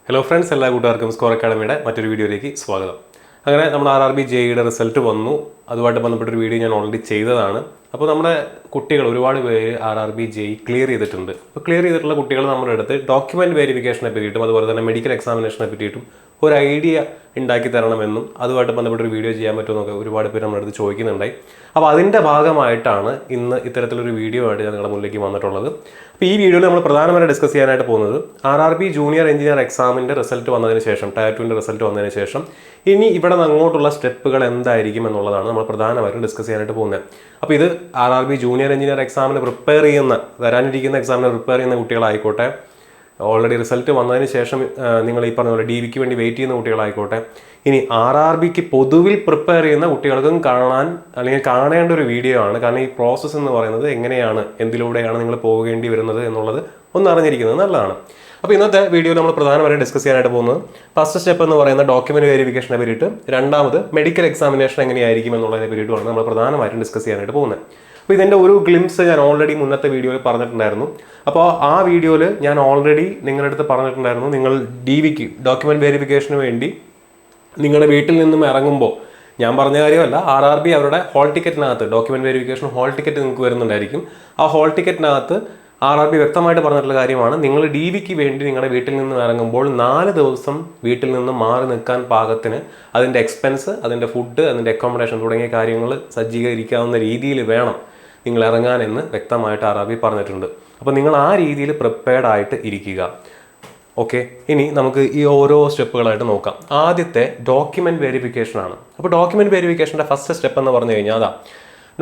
Hello friends, എല്ലാ കൂട്ടുകാർക്കും score അക്കാഡമിയുടെ മറ്റൊരു വീഡിയോയിലേക്ക് സ്വാഗതം. അങ്ങനെ നമ്മുടെ RRB JEEയുടെ റിസൾട്ട് വന്നു. അതുമായിട്ട് ബന്ധപ്പെട്ടൊരു വീഡിയോ ഞാൻ ഓൾറെഡി ചെയ്തതാണ്. അപ്പോൾ നമ്മുടെ കുട്ടികൾ ഒരുപാട് പേര് RRB JEE ക്ലിയർ ചെയ്തിട്ടുണ്ട്. അപ്പോൾ ക്ലിയർ ചെയ്തിട്ടുള്ള കുട്ടികൾ നമ്മുടെ അടുത്ത് ഡോക്യുമെൻറ്റ് വെരിഫിക്കേഷനെ പറ്റിയിട്ടും അതുപോലെ തന്നെ മെഡിക്കൽ എക്സാമിനേഷനെ പറ്റിയിട്ടും ഒരു ഐഡിയ ഉണ്ടാക്കി തരണമെന്നും അതുമായിട്ട് ബന്ധപ്പെട്ടൊരു വീഡിയോ ചെയ്യാൻ പറ്റുമെന്നൊക്കെ ഒരുപാട് പേര് നമ്മുടെ അടുത്ത് ചോദിക്കുന്നുണ്ടായി. അപ്പോൾ അതിൻ്റെ ഭാഗമായിട്ടാണ് ഇന്ന് ഇത്തരത്തിലൊരു വീഡിയോ ആയിട്ട് ഞാൻ നിങ്ങളുടെ മുന്നിലേക്ക് വന്നിട്ടുള്ളത്. അപ്പോൾ ഈ വീഡിയോയിൽ നമ്മൾ പ്രധാനമായിട്ട് ഡിസ്കസ് ചെയ്യാനായിട്ട് പോകുന്നത് RRB ജൂനിയർ എഞ്ചിനീയർ എക്സാമിൻ്റെ റിസൾട്ട് വന്നതിന് ശേഷം, ടയർ 2ൻ്റെ റിസൾട്ട് വന്നതിന് ശേഷം ഇനി ഇവിടെ നിന്ന് അങ്ങോട്ടുള്ള സ്റ്റെപ്പുകൾ എന്തായിരിക്കും എന്നുള്ളതാണ് നമ്മൾ പ്രധാനമായിട്ടും ഡിസ്കസ് ചെയ്യാനായിട്ട് പോകുന്നത്. അപ്പോൾ ഇത് RRB ജൂനിയർ എഞ്ചിനീയർ എക്സാമിന് പ്രിപ്പയർ ചെയ്യുന്ന, വരാനിരിക്കുന്ന എക്സാമിന് പ്രിപ്പയർ ചെയ്യുന്ന കുട്ടികളായിക്കോട്ടെ, ഓൾറെഡി റിസൾട്ട് വന്നതിന് ശേഷം നിങ്ങൾ ഈ പറഞ്ഞ പോലെ DVക്ക് വേണ്ടി വെയിറ്റ് ചെയ്യുന്ന കുട്ടികളായിക്കോട്ടെ, ഇനി RRBക്ക് പൊതുവിൽ പ്രിപ്പയർ ചെയ്യുന്ന കുട്ടികൾക്കും കാണാൻ അല്ലെങ്കിൽ കാണേണ്ട ഒരു വീഡിയോ ആണ്. കാരണം ഈ പ്രോസസ്സ് എന്ന് പറയുന്നത് എങ്ങനെയാണ്, എന്തിലൂടെയാണ് നിങ്ങൾ പോകേണ്ടി വരുന്നത് എന്നുള്ളത് ഒന്ന് അറിഞ്ഞിരിക്കുന്നത് നല്ലതാണ്. അപ്പോൾ ഇന്നത്തെ വീഡിയോയിൽ നമ്മൾ പ്രധാനമായും ഡിസ്കസ് ചെയ്യാനായിട്ട് പോകുന്നത് ഫസ്റ്റ് സ്റ്റെപ്പ് എന്ന് പറയുന്ന ഡോക്യുമെന്റ് വെരിഫിക്കേഷനെ പറ്റിയിട്ട്, രണ്ടാമത് മെഡിക്കൽ എക്സാമിനേഷൻ എങ്ങനെയായിരിക്കും എന്നുള്ളതിനെ പറ്റിയിട്ടുമാണ് നമ്മൾ പ്രധാനമായിട്ടും ഡിസ്കസ് ചെയ്യാനായിട്ട് പോകുന്നത്. അപ്പോൾ ഇതിൻ്റെ ഒരു ഗ്ലിംസ് ഞാൻ ഓൾറെഡി മുന്നത്തെ വീഡിയോയിൽ പറഞ്ഞിട്ടുണ്ടായിരുന്നു. അപ്പോൾ ആ വീഡിയോയിൽ ഞാൻ ഓൾറെഡി നിങ്ങളുടെ അടുത്ത് പറഞ്ഞിട്ടുണ്ടായിരുന്നു, നിങ്ങൾ DVക്ക് ഡോക്യുമെന്റ് വെരിഫിക്കേഷന് വേണ്ടി നിങ്ങളുടെ വീട്ടിൽ നിന്നും ഇറങ്ങുമ്പോൾ, ഞാൻ പറഞ്ഞ കാര്യമല്ല, RRB അവരുടെ ഹോൾ ടിക്കറ്റിനകത്ത് ഡോക്യുമെന്റ് വെരിഫിക്കേഷൻ ഹോൾ ടിക്കറ്റ് നിങ്ങൾക്ക് വരുന്നുണ്ടായിരിക്കും. ആ ഹോൾ ടിക്കറ്റിനകത്ത് RRB വ്യക്തമായിട്ട് പറഞ്ഞിട്ടുള്ള കാര്യമാണ്, നിങ്ങൾ DVക്ക് വേണ്ടി നിങ്ങളുടെ വീട്ടിൽ നിന്ന് ഇറങ്ങുമ്പോൾ 4 ദിവസം വീട്ടിൽ നിന്ന് മാറി നിൽക്കാൻ പാകത്തിന് അതിൻ്റെ എക്സ്പെൻസ്, അതിൻ്റെ ഫുഡ്, അതിൻ്റെ അക്കോമഡേഷൻ തുടങ്ങിയ കാര്യങ്ങൾ സജ്ജീകരിക്കാവുന്ന രീതിയിൽ വേണം നിങ്ങൾ ഇറങ്ങാനെന്ന് വ്യക്തമായിട്ട് RRB പറഞ്ഞിട്ടുണ്ട്. അപ്പോൾ നിങ്ങൾ ആ രീതിയിൽ പ്രിപ്പയർഡ് ആയിട്ട് ഇരിക്കുക. ഓക്കെ, ഇനി നമുക്ക് ഈ ഓരോ സ്റ്റെപ്പുകളായിട്ട് നോക്കാം. ആദ്യത്തെ ഡോക്യുമെന്റ് വെരിഫിക്കേഷൻ ആണ്. അപ്പോൾ ഡോക്യുമെന്റ് വെരിഫിക്കേഷൻ്റെ ഫസ്റ്റ് സ്റ്റെപ്പ് എന്ന് പറഞ്ഞു കഴിഞ്ഞാൽ അതാ,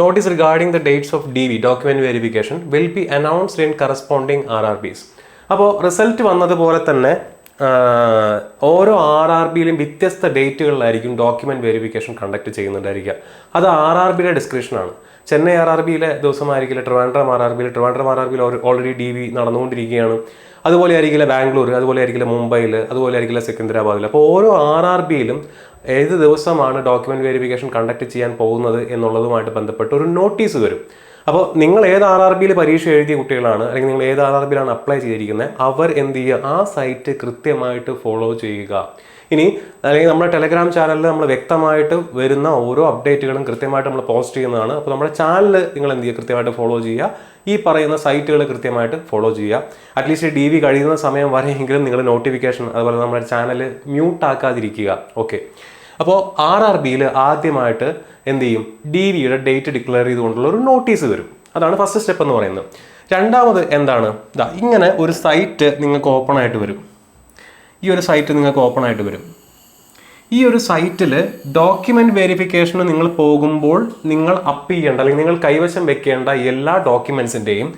notice regarding the dates of DV document verification will be announced in corresponding RRBs. അപ്പോൾ റിസൾട്ട് വന്നതുപോലെ തന്നെ ഓരോ RRBയിലും വ്യത്യസ്ത ഡേറ്റുകളിലായിരിക്കും ഡോക്യുമെന്റ് വെരിഫിക്കേഷൻ കണ്ടക്ട് ചെയ്യുന്നുണ്ടായിരിക്കുക. അത് RRBയുടെ ഡിസ്ക്രിപ്ഷനാണ്. ചെന്നൈ RRBയിലെ ദിവസമായിരിക്കില്ല ട്രിവാൻഡ്രം RRBയിൽ ഓൾറെഡി DV നടന്നുകൊണ്ടിരിക്കുകയാണ്. അതുപോലെ ആയിരിക്കില്ല ബാംഗ്ലൂർ, അതുപോലെ ആയിരിക്കില്ല മുംബൈയിൽ, അതുപോലെ ആയിരിക്കില്ല സെക്കന്ദരാബാദിൽ. അപ്പോൾ ഓരോ RRBയിലും ഏത് ദിവസമാണ് ഡോക്യുമെന്റ് വെരിഫിക്കേഷൻ കണ്ടക്ട് ചെയ്യാൻ പോകുന്നത് എന്നുള്ളതുമായിട്ട് ബന്ധപ്പെട്ട് ഒരു നോട്ടീസ് വരും. അപ്പോൾ നിങ്ങൾ ഏത് RRBയിൽ പരീക്ഷ എഴുതിയ കുട്ടികളാണ്, അല്ലെങ്കിൽ നിങ്ങൾ ഏത് RRBയിലാണ് അപ്ലൈ ചെയ്തിരിക്കുന്നത്, അവർ എന്ത് ചെയ്യുക, ആ സൈറ്റ് കൃത്യമായിട്ട് ഫോളോ ചെയ്യുക. ഇനി അല്ലെങ്കിൽ നമ്മുടെ ടെലഗ്രാം ചാനലിൽ നമ്മൾ വ്യക്തമായിട്ട് വരുന്ന ഓരോ അപ്ഡേറ്റുകളും കൃത്യമായിട്ട് നമ്മൾ പോസ്റ്റ് ചെയ്യുന്നതാണ്. അപ്പോൾ നമ്മുടെ ചാനൽ നിങ്ങൾ എന്ത് ചെയ്യുക, കൃത്യമായിട്ട് ഫോളോ ചെയ്യുക. ഈ പറയുന്ന സൈറ്റുകൾ കൃത്യമായിട്ട് ഫോളോ ചെയ്യുക. അറ്റ്ലീസ്റ്റ് DV കഴിയുന്ന സമയം വരെയെങ്കിലും നിങ്ങൾ നോട്ടിഫിക്കേഷൻ, അതുപോലെ നമ്മുടെ ചാനൽ മ്യൂട്ട് ആക്കാതിരിക്കുക. ഓക്കെ, അപ്പോൾ RRBയിൽ ആദ്യമായിട്ട് എന്ത് ചെയ്യും, DVയുടെ ഡേറ്റ് ഡിക്ലെയർ ചെയ്തുകൊണ്ടുള്ള ഒരു നോട്ടീസ് വരും. അതാണ് ഫസ്റ്റ് സ്റ്റെപ്പ് എന്ന് പറയുന്നത്. രണ്ടാമത് എന്താണ്, ഇങ്ങനെ ഒരു സൈറ്റ് നിങ്ങൾക്ക് ഓപ്പൺ ആയിട്ട് വരും. ഈ ഒരു സൈറ്റ് നിങ്ങൾക്ക് ഓപ്പൺ ആയിട്ട് വരും. ഈ ഒരു സൈറ്റിൽ ഡോക്യുമെന്റ് വെരിഫിക്കേഷന് നിങ്ങൾ പോകുമ്പോൾ നിങ്ങൾ അപ്പ് ചെയ്യേണ്ട, അല്ലെങ്കിൽ നിങ്ങൾ കൈവശം വെക്കേണ്ട എല്ലാ ഡോക്യുമെന്റ്സിൻ്റെയും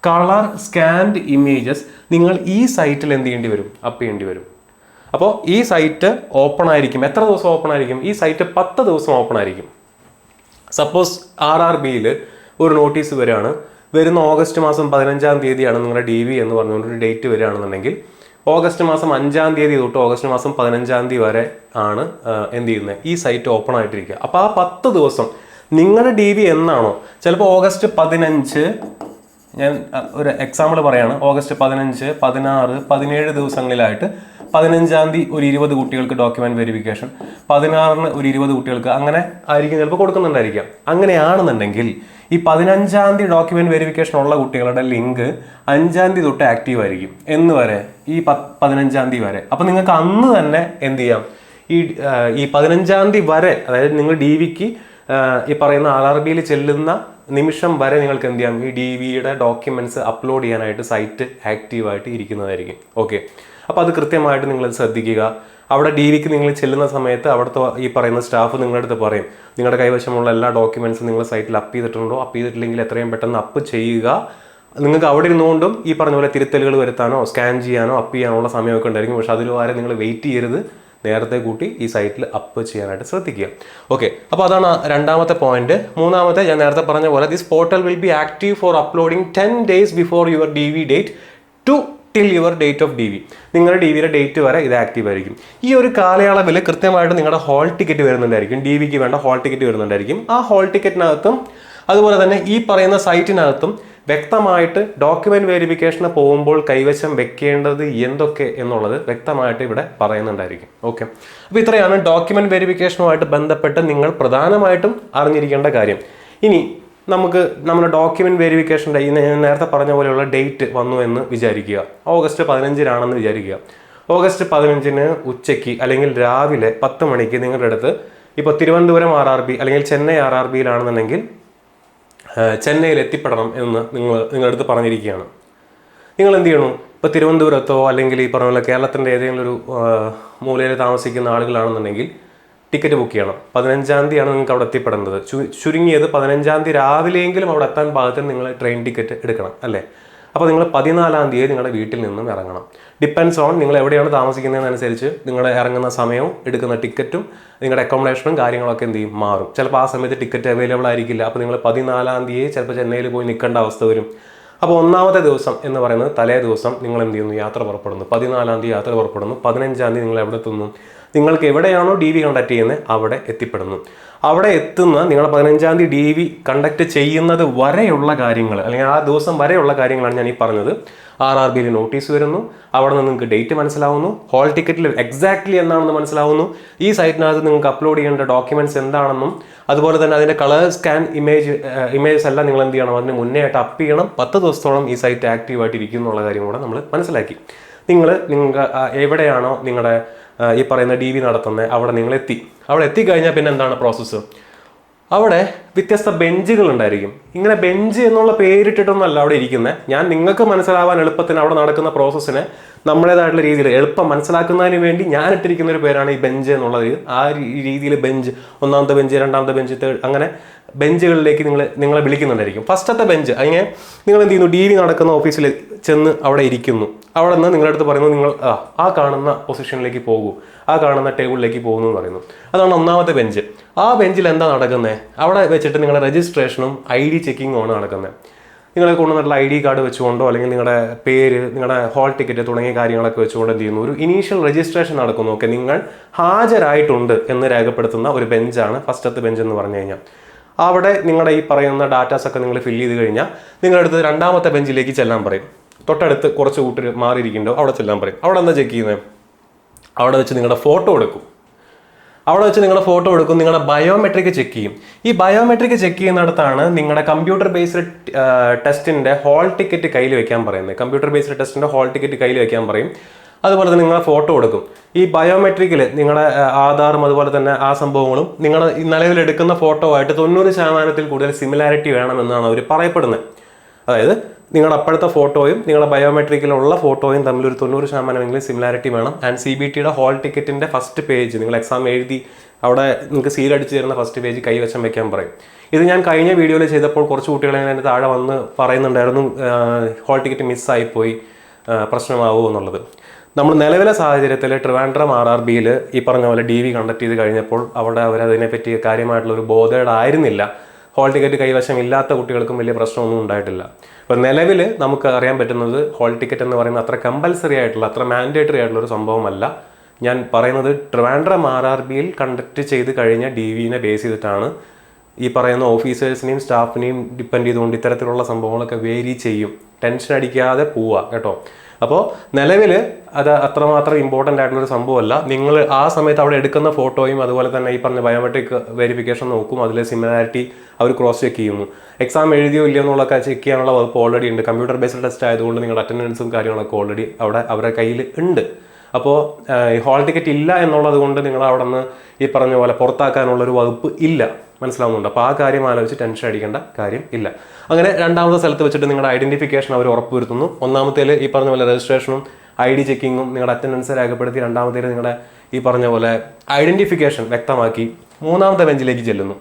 കളർ സ്കാൻഡ് ഇമേജസ് നിങ്ങൾ ഈ സൈറ്റിൽ എന്ത് ചെയ്യേണ്ടി വരും, അപ്പ് ചെയ്യേണ്ടി വരും. അപ്പോൾ ഈ സൈറ്റ് ഓപ്പൺ ആയിരിക്കും. എത്ര ദിവസം ഓപ്പൺ ആയിരിക്കും? ഈ സൈറ്റ് 10 ദിവസം ഓപ്പൺ ആയിരിക്കും. സപ്പോസ് RRBയിൽ ഒരു നോട്ടീസ് വരികയാണ്, വരുന്ന ഓഗസ്റ്റ് മാസം 15-ാം തീയതിയാണ് നിങ്ങളുടെ DV എന്ന് പറഞ്ഞുകൊണ്ടൊരു ഡേറ്റ് വരികയാണെന്നുണ്ടെങ്കിൽ, ഓഗസ്റ്റ് മാസം 5-ാം തീയതി തൊട്ട് ഓഗസ്റ്റ് മാസം 15-ാം തീയതി വരെ ആണ് എന്ത് ചെയ്യുന്നത്, ഈ സൈറ്റ് ഓപ്പൺ ആയിട്ടിരിക്കുക. അപ്പോൾ ആ 10 ദിവസം നിങ്ങളുടെ DV എന്നാണോ, ചിലപ്പോൾ ഓഗസ്റ്റ് 15, ഞാൻ ഒരു എക്സാമ്പിൾ പറയാണ്, ഓഗസ്റ്റ് 15, 16, 17 ദിവസങ്ങളിലായിട്ട് 15-ാം തീയതി ഒരു 20 കുട്ടികൾക്ക് ഡോക്യുമെന്റ് വെരിഫിക്കേഷൻ, 16-ന് ഒരു 20 കുട്ടികൾക്ക്, അങ്ങനെ ആയിരിക്കും ചിലപ്പോൾ കൊടുക്കുന്നുണ്ടായിരിക്കാം. അങ്ങനെയാണെന്നുണ്ടെങ്കിൽ ഈ 15-ാം തീയതി ഡോക്യുമെന്റ് വെരിഫിക്കേഷൻ ഉള്ള കുട്ടികളുടെ ലിങ്ക് 5-ാം തീയതി തൊട്ട് ആക്റ്റീവ് ആയിരിക്കും. എന്ന് വരെ, ഈ 15-ാം തീയതി വരെ. അപ്പോൾ നിങ്ങൾക്ക് അന്ന് തന്നെ എന്ത് ചെയ്യാം, ഈ 15-ാം തീയതി വരെ, അതായത് നിങ്ങൾ DVക്ക് ഈ പറയുന്ന RRBയിൽ ചെല്ലുന്ന നിമിഷം വരെ നിങ്ങൾക്ക് എന്ത് ചെയ്യാം, ഈ DVയുടെ ഡോക്യുമെന്റ്സ് അപ്ലോഡ് ചെയ്യാനായിട്ട് സൈറ്റ് ആക്റ്റീവായിട്ട് ഇരിക്കുന്നതായിരിക്കും. ഓക്കെ, അപ്പോൾ അത് കൃത്യമായിട്ട് നിങ്ങൾ ശ്രദ്ധിക്കുക. അവിടെ DVക്ക് നിങ്ങൾ ചെല്ലുന്ന സമയത്ത് അവിടുത്തെ ഈ പറയുന്ന സ്റ്റാഫ് നിങ്ങളുടെ അടുത്ത് പറയും, നിങ്ങളുടെ കൈവശമുള്ള എല്ലാ ഡോക്യുമെന്റ്സും നിങ്ങൾ സൈറ്റിൽ അപ്പ് ചെയ്തിട്ടുണ്ടോ, അപ്പ് ചെയ്തിട്ടില്ലെങ്കിൽ എത്രയും പെട്ടെന്ന് അപ്പ് ചെയ്യുക. നിങ്ങൾക്ക് അവിടെ ഇരുന്നുകൊണ്ടും ഈ പറഞ്ഞ പോലെ തിരുത്തലുകൾ വരുത്താനോ സ്കാൻ ചെയ്യാനോ അപ്പ് ചെയ്യാനുള്ള സമയമൊക്കെ ഉണ്ടായിരിക്കും. പക്ഷെ അതിൽ വരെ നിങ്ങൾ വെയിറ്റ് ചെയ്യരുത്, നേരത്തെ കൂട്ടി ഈ സൈറ്റിൽ അപ്പ് ചെയ്യാനായിട്ട് ശ്രദ്ധിക്കുക. ഓക്കെ, അപ്പോൾ അതാണ് രണ്ടാമത്തെ പോയിന്റ്. മൂന്നാമത്തെ, ഞാൻ നേരത്തെ പറഞ്ഞ പോലെ, this portal will be active for uploading 10 days before your DV date to till your date of DV. നിങ്ങളുടെ DVയുടെ ഡേറ്റ് വരെ ഇത് ആക്റ്റീവ് ആയിരിക്കും. ഈ ഒരു കാലയളവിൽ കൃത്യമായിട്ട് നിങ്ങളുടെ ഹോൾ ടിക്കറ്റ് വരുന്നുണ്ടായിരിക്കും. DVക്ക് വേണ്ട ഹോൾ ടിക്കറ്റ് വരുന്നുണ്ടായിരിക്കും. ആ ഹോൾ ടിക്കറ്റിനകത്തും അതുപോലെ തന്നെ ഈ പറയുന്ന സൈറ്റിനകത്തും വ്യക്തമായിട്ട് ഡോക്യുമെന്റ് വെരിഫിക്കേഷന് പോകുമ്പോൾ കൈവശം വെക്കേണ്ടത് എന്തൊക്കെ എന്നുള്ളത് വ്യക്തമായിട്ട് ഇവിടെ പറയുന്നുണ്ടായിരിക്കും. ഓക്കെ, അപ്പോൾ ഇത്രയാണ് ഡോക്യുമെന്റ് വെരിഫിക്കേഷനുമായിട്ട് ബന്ധപ്പെട്ട് നിങ്ങൾ പ്രധാനമായിട്ടും അറിഞ്ഞിരിക്കേണ്ട കാര്യം. ഇനി നമുക്ക് നമ്മുടെ ഡോക്യുമെന്റ് വെരിഫിക്കേഷൻ്റെ നേരത്തെ പറഞ്ഞ പോലെയുള്ള ഡേറ്റ് വന്നു എന്ന് വിചാരിക്കുക. ഓഗസ്റ്റ് 15-നാണെന്ന് വിചാരിക്കുക. ഓഗസ്റ്റ് 15-ന് ഉച്ചയ്ക്ക് അല്ലെങ്കിൽ രാവിലെ 10 മണിക്ക് നിങ്ങളുടെ അടുത്ത് ഇപ്പോൾ തിരുവനന്തപുരം RRB അല്ലെങ്കിൽ ചെന്നൈ RRBയിലാണെന്നുണ്ടെങ്കിൽ ചെന്നൈയിൽ എത്തിപ്പെടണം എന്ന് നിങ്ങളുടെ അടുത്ത് പറഞ്ഞിരിക്കുകയാണ്. നിങ്ങൾ എന്ത് ചെയ്യണം? ഇപ്പോൾ തിരുവനന്തപുരത്തോ അല്ലെങ്കിൽ ഈ പറഞ്ഞ പോലെ കേരളത്തിൻ്റെ ഏതെങ്കിലും ഒരു മൂലയിൽ താമസിക്കുന്ന ആളുകളാണെന്നുണ്ടെങ്കിൽ ടിക്കറ്റ് ബുക്ക് ചെയ്യണം. 15-ാം തീയതിയാണ് നിങ്ങൾക്ക് അവിടെ എത്തിപ്പെടേണ്ടത്. ചുരുങ്ങിയത് 15-ാം തീയതി രാവിലെയെങ്കിലും അവിടെ എത്താൻ പാകത്തിന് നിങ്ങൾ ട്രെയിൻ ടിക്കറ്റ് എടുക്കണം, അല്ലേ? അപ്പോൾ നിങ്ങൾ 14-ാം തീയതി നിങ്ങളുടെ വീട്ടിൽ നിന്നും ഇറങ്ങണം. ഡിപ്പെൻസ് ഓൺ നിങ്ങൾ എവിടെയാണ് താമസിക്കുന്നതെന്നനുസരിച്ച് നിങ്ങളുടെ ഇറങ്ങുന്ന സമയവും എടുക്കുന്ന ടിക്കറ്റും നിങ്ങളുടെ അക്കോമഡേഷനും കാര്യങ്ങളൊക്കെ എന്ത് ചെയ്യും? മാറും. ചിലപ്പോൾ ആ സമയത്ത് ടിക്കറ്റ് അവൈലബിൾ ആയിരിക്കില്ല. അപ്പോൾ നിങ്ങൾ 14-ാം തീയതി ചിലപ്പോൾ ചെന്നൈയിൽ പോയി നിൽക്കേണ്ട അവസ്ഥ വരും. അപ്പോൾ ഒന്നാമത്തെ ദിവസം എന്ന് പറയുന്നത് തലേ ദിവസം നിങ്ങൾ എന്ത് ചെയ്യുന്നു? യാത്ര പുറപ്പെടുന്നു. 14-ാം തീയതി യാത്ര പുറപ്പെടുന്നു. 15-ാം തീയതി നിങ്ങൾ എവിടെ എത്തുന്നു? നിങ്ങൾക്ക് എവിടെയാണോ DV കണ്ടക്ട് ചെയ്യുന്നത് അവിടെ എത്തിപ്പെടുന്നു. അവിടെ എത്തുന്ന നിങ്ങൾ 15-ാം തീയതി DV കണ്ടക്ട് ചെയ്യുന്നത് വരെയുള്ള കാര്യങ്ങൾ അല്ലെങ്കിൽ ആ ദിവസം വരെയുള്ള കാര്യങ്ങളാണ് ഞാൻ ഈ പറഞ്ഞത്. RRBയിൽ നോട്ടീസ് വരുന്നു, അവിടെ നിന്ന് നിങ്ങൾക്ക് ഡേറ്റ് മനസ്സിലാവുന്നു, ഹോൾ ടിക്കറ്റിൽ എക്സാക്ട്ലി എന്താണെന്ന് മനസ്സിലാവുന്നു, ഈ സൈറ്റിനകത്ത് നിങ്ങൾക്ക് അപ്ലോഡ് ചെയ്യേണ്ട ഡോക്യുമെന്റ്സ് എന്താണെന്നും അതുപോലെ തന്നെ അതിൻ്റെ കളർ സ്കാൻ ഇമേജസ് എല്ലാം നിങ്ങൾ എന്ത് ചെയ്യണം? അതിന് മുന്നേ ആയിട്ട് അപ്പ് ചെയ്യണം. 10 ദിവസത്തോളം ഈ സൈറ്റ് ആക്റ്റീവായിട്ട് ഇരിക്കും എന്നുള്ള കാര്യം കൂടെ നമ്മൾ മനസ്സിലാക്കി. നിങ്ങൾക്ക് എവിടെയാണോ നിങ്ങളുടെ ഈ പറയുന്ന DV നടത്തുന്നത് അവിടെ നിങ്ങൾ അവിടെ എത്തിക്കഴിഞ്ഞാൽ പിന്നെ എന്താണ് പ്രോസസ്സ്? അവിടെ വ്യത്യസ്ത ബെഞ്ചുകൾ ഉണ്ടായിരിക്കും. ഇങ്ങനെ ബെഞ്ച് എന്നുള്ള പേരിട്ടിട്ടൊന്നല്ല അവിടെ ഇരിക്കുന്നത്. ഞാൻ നിങ്ങൾക്ക് മനസ്സിലാവാൻ എളുപ്പത്തിന് അവിടെ നടക്കുന്ന പ്രോസസ്സിനെ നമ്മുടേതായിട്ടുള്ള രീതിയിൽ എളുപ്പം മനസ്സിലാക്കുന്നതിന് വേണ്ടി ഞാൻ ഇട്ടിരിക്കുന്ന ഒരു പേരാണ് ഈ ബെഞ്ച് എന്നുള്ളത്. ആ രീതിയിൽ ബെഞ്ച്, ഒന്നാമത്തെ ബെഞ്ച്, രണ്ടാമത്തെ ബെഞ്ച്, തേർഡ്, അങ്ങനെ ബെഞ്ചുകളിലേക്ക് നിങ്ങളെ വിളിക്കുന്നുണ്ടായിരിക്കും. ഫസ്റ്റത്തെ ബെഞ്ച് അങ്ങനെ നിങ്ങൾ എന്ത് ചെയ്യുന്നു? DV നടക്കുന്ന ഓഫീസിൽ ചെന്ന് അവിടെ ഇരിക്കുന്നു. അവിടെ നിന്ന് നിങ്ങളുടെ അടുത്ത് പറയുന്നു നിങ്ങൾ ആ കാണുന്ന പൊസിഷനിലേക്ക് പോകൂ, ആ കാണുന്ന ടേബിളിലേക്ക് പോകുന്നു എന്ന് പറയുന്നു. അതാണ് ഒന്നാമത്തെ ബെഞ്ച്. ആ ബെഞ്ചിൽ എന്താ നടക്കുന്നത്? അവിടെ വെച്ചിട്ട് നിങ്ങളുടെ രജിസ്ട്രേഷനും ID ചെക്കിങ്ങും ആണ് നടക്കുന്നത്. നിങ്ങളെ കൊണ്ടുവന്നിട്ടുള്ള ID കാർഡ് വെച്ചുകൊണ്ടോ അല്ലെങ്കിൽ നിങ്ങളുടെ പേര്, നിങ്ങളുടെ ഹോൾ ടിക്കറ്റ് തുടങ്ങിയ കാര്യങ്ങളൊക്കെ വെച്ചുകൊണ്ട് എന്ത് ചെയ്യുന്നു? ഒരു ഇനീഷ്യൽ രജിസ്ട്രേഷൻ നടക്കുന്നു. ഓക്കെ, നിങ്ങൾ ഹാജരായിട്ടുണ്ട് എന്ന് രേഖപ്പെടുത്തുന്ന ഒരു ബെഞ്ചാണ് ഫസ്റ്റത്തെ ബെഞ്ച് എന്ന് പറഞ്ഞു കഴിഞ്ഞാൽ. അവിടെ നിങ്ങളുടെ ഈ പറയുന്ന ഡാറ്റാസ് ഒക്കെ നിങ്ങൾ ഫില്ല് ചെയ്ത് കഴിഞ്ഞാൽ നിങ്ങളുടെ അടുത്ത് രണ്ടാമത്തെ ബെഞ്ചിലേക്ക് ചെല്ലാൻ പറയും. തൊട്ടടുത്ത് കുറച്ച് കൂട്ടർ മാറിയിരിക്കുന്നുണ്ടോ അവിടെ ചെല്ലാൻ പറയും. അവിടെ എന്താ ചെക്ക് ചെയ്യുന്നത്? അവിടെ വെച്ച് നിങ്ങളുടെ ഫോട്ടോ എടുക്കും. നിങ്ങളുടെ ബയോമെട്രിക് ചെക്ക് ചെയ്യും. ഈ ബയോമെട്രിക് ചെക്ക് ചെയ്യുന്നിടത്താണ് നിങ്ങളുടെ കമ്പ്യൂട്ടർ ബേസ്ഡ് ടെസ്റ്റിന്റെ ഹോൾ ടിക്കറ്റ് കയ്യിൽ വെക്കാൻ പറയുന്നത്. കമ്പ്യൂട്ടർ ബേസ്ഡ് ടെസ്റ്റിന്റെ ഹോൾ ടിക്കറ്റ് കയ്യിൽ വെക്കാൻ പറയും. അതുപോലെ തന്നെ നിങ്ങളെ ഫോട്ടോ എടുക്കും. ഈ ബയോമെട്രിക്കിൽ നിങ്ങളുടെ ആധാറും അതുപോലെ തന്നെ ആ സംഭവങ്ങളും നിങ്ങൾ നിലവിലെടുക്കുന്ന ഫോട്ടോ ആയിട്ട് 90% കൂടുതൽ സിമിലാരിറ്റി വേണമെന്നാണ് അവർ പറയപ്പെടുന്നത്. അതായത് നിങ്ങളുടെ അപ്പോഴത്തെ ഫോട്ടോയും നിങ്ങളുടെ ബയോമെട്രിക്കിലുള്ള ഫോട്ടോയും തമ്മിൽ ഒരു 90% സിമിലാരിറ്റി വേണം. ആൻഡ് CBTയുടെ ഹോൾ ടിക്കറ്റിന്റെ ഫസ്റ്റ് പേജ് നിങ്ങൾ എക്സാം എഴുതി അവിടെ നിങ്ങൾക്ക് സീലടിച്ച് തരുന്ന ഫസ്റ്റ് പേജ് കൈവശം വെക്കാൻ പറയും. ഇത് ഞാൻ കഴിഞ്ഞ വീഡിയോയിൽ ചെയ്തപ്പോൾ കുറച്ച് കുട്ടികളെ എൻ്റെ താഴെ വന്ന് പറയുന്നുണ്ടായിരുന്നു ഹോൾ ടിക്കറ്റ് മിസ്സായിപ്പോയി, പ്രശ്നമാവുമോ എന്നുള്ളത്. നമ്മൾ നിലവിലെ സാഹചര്യത്തിൽ ട്രിവാൻഡ്രം RRBയിൽ ഈ പറഞ്ഞ പോലെ DV കണ്ടക്ട് ചെയ്ത് കഴിഞ്ഞപ്പോൾ അവിടെ അവരതിനെപ്പറ്റി കാര്യമായിട്ടുള്ള ഒരു ബോധേഡായിരുന്നില്ല. ഹോൾ ടിക്കറ്റ് കൈവശം ഇല്ലാത്ത കുട്ടികൾക്കും വലിയ പ്രശ്നമൊന്നും ഉണ്ടായിട്ടില്ല. അപ്പോൾ നിലവിൽ നമുക്ക് അറിയാൻ പറ്റുന്നത് ഹോൾ ടിക്കറ്റ് എന്ന് പറയുന്നത് അത്ര കമ്പൽസറി ആയിട്ടുള്ള, അത്ര മാൻഡേറ്ററി ആയിട്ടുള്ള ഒരു സംഭവമല്ല. ഞാൻ പറയുന്നത് ട്രിവാൻഡ്രം RRBയിൽ കണ്ടക്ട് ചെയ്ത് കഴിഞ്ഞ DVനെ ബേസ് ചെയ്തിട്ടാണ്. ഈ പറയുന്ന ഓഫീസേഴ്സിനെയും സ്റ്റാഫിനെയും ഡിപ്പെൻഡ് ചെയ്തുകൊണ്ട് ഇത്തരത്തിലുള്ള സംഭവങ്ങളൊക്കെ വേരി ചെയ്യും. ടെൻഷൻ അടിക്കാതെ പോവുക കേട്ടോ. അപ്പോൾ നിലവിൽ അത് അത്രമാത്രം ഇമ്പോർട്ടൻ്റ് ആയിട്ടുള്ളൊരു സംഭവമല്ല. നിങ്ങൾ ആ സമയത്ത് അവിടെ എടുക്കുന്ന ഫോട്ടോയും അതുപോലെ തന്നെ ഈ പറഞ്ഞ ബയോമെട്രിക് വെരിഫിക്കേഷൻ നോക്കും. അതിലെ സിമിലാരിറ്റി അവർ ക്രോസ് ചെക്ക് ചെയ്യുന്നു. എക്സാം എഴുതിയോ ഇല്ലയോ എന്നുള്ളതൊക്കെ ചെക്ക് ചെയ്യാനുള്ള വകുപ്പ് ഓൾറെഡി ഉണ്ട്. കമ്പ്യൂട്ടർ ബേസ്ഡ് ടെസ്റ്റ് ആയതുകൊണ്ട് നിങ്ങളുടെ അറ്റൻഡൻസും കാര്യങ്ങളൊക്കെ ഓൾറെഡി അവിടെ അവരുടെ കയ്യിൽ ഉണ്ട്. അപ്പോൾ ഹോൾ ടിക്കറ്റ് ഇല്ല എന്നുള്ളത് കൊണ്ട് നിങ്ങൾ അവിടെ നിന്ന് ഈ പറഞ്ഞ പോലെ പുറത്താക്കാനുള്ളൊരു വകുപ്പ് ഇല്ല. മനസ്സിലാവുന്നുണ്ട്. അപ്പോൾ ആ കാര്യം ആലോചിച്ച് ടെൻഷൻ അടിക്കേണ്ട കാര്യം ഇല്ല. അങ്ങനെ രണ്ടാമത്തെ സ്ഥലത്ത് വെച്ചിട്ട് നിങ്ങളുടെ ഐഡന്റിഫിക്കേഷൻ അവർ ഉറപ്പുവരുത്തുന്നു. ഒന്നാമത്തേൽ ഈ പറഞ്ഞ പോലെ രജിസ്ട്രേഷനും ID ചെക്കിങ്ങും നിങ്ങളുടെ അറ്റൻഡൻസ് രേഖപ്പെടുത്തി, രണ്ടാമത്തേൽ നിങ്ങളുടെ ഈ പറഞ്ഞ പോലെ ഐഡന്റിഫിക്കേഷൻ വ്യക്തമാക്കി മൂന്നാമത്തെ ബെഞ്ചിലേക്ക് ചെല്ലുന്നു.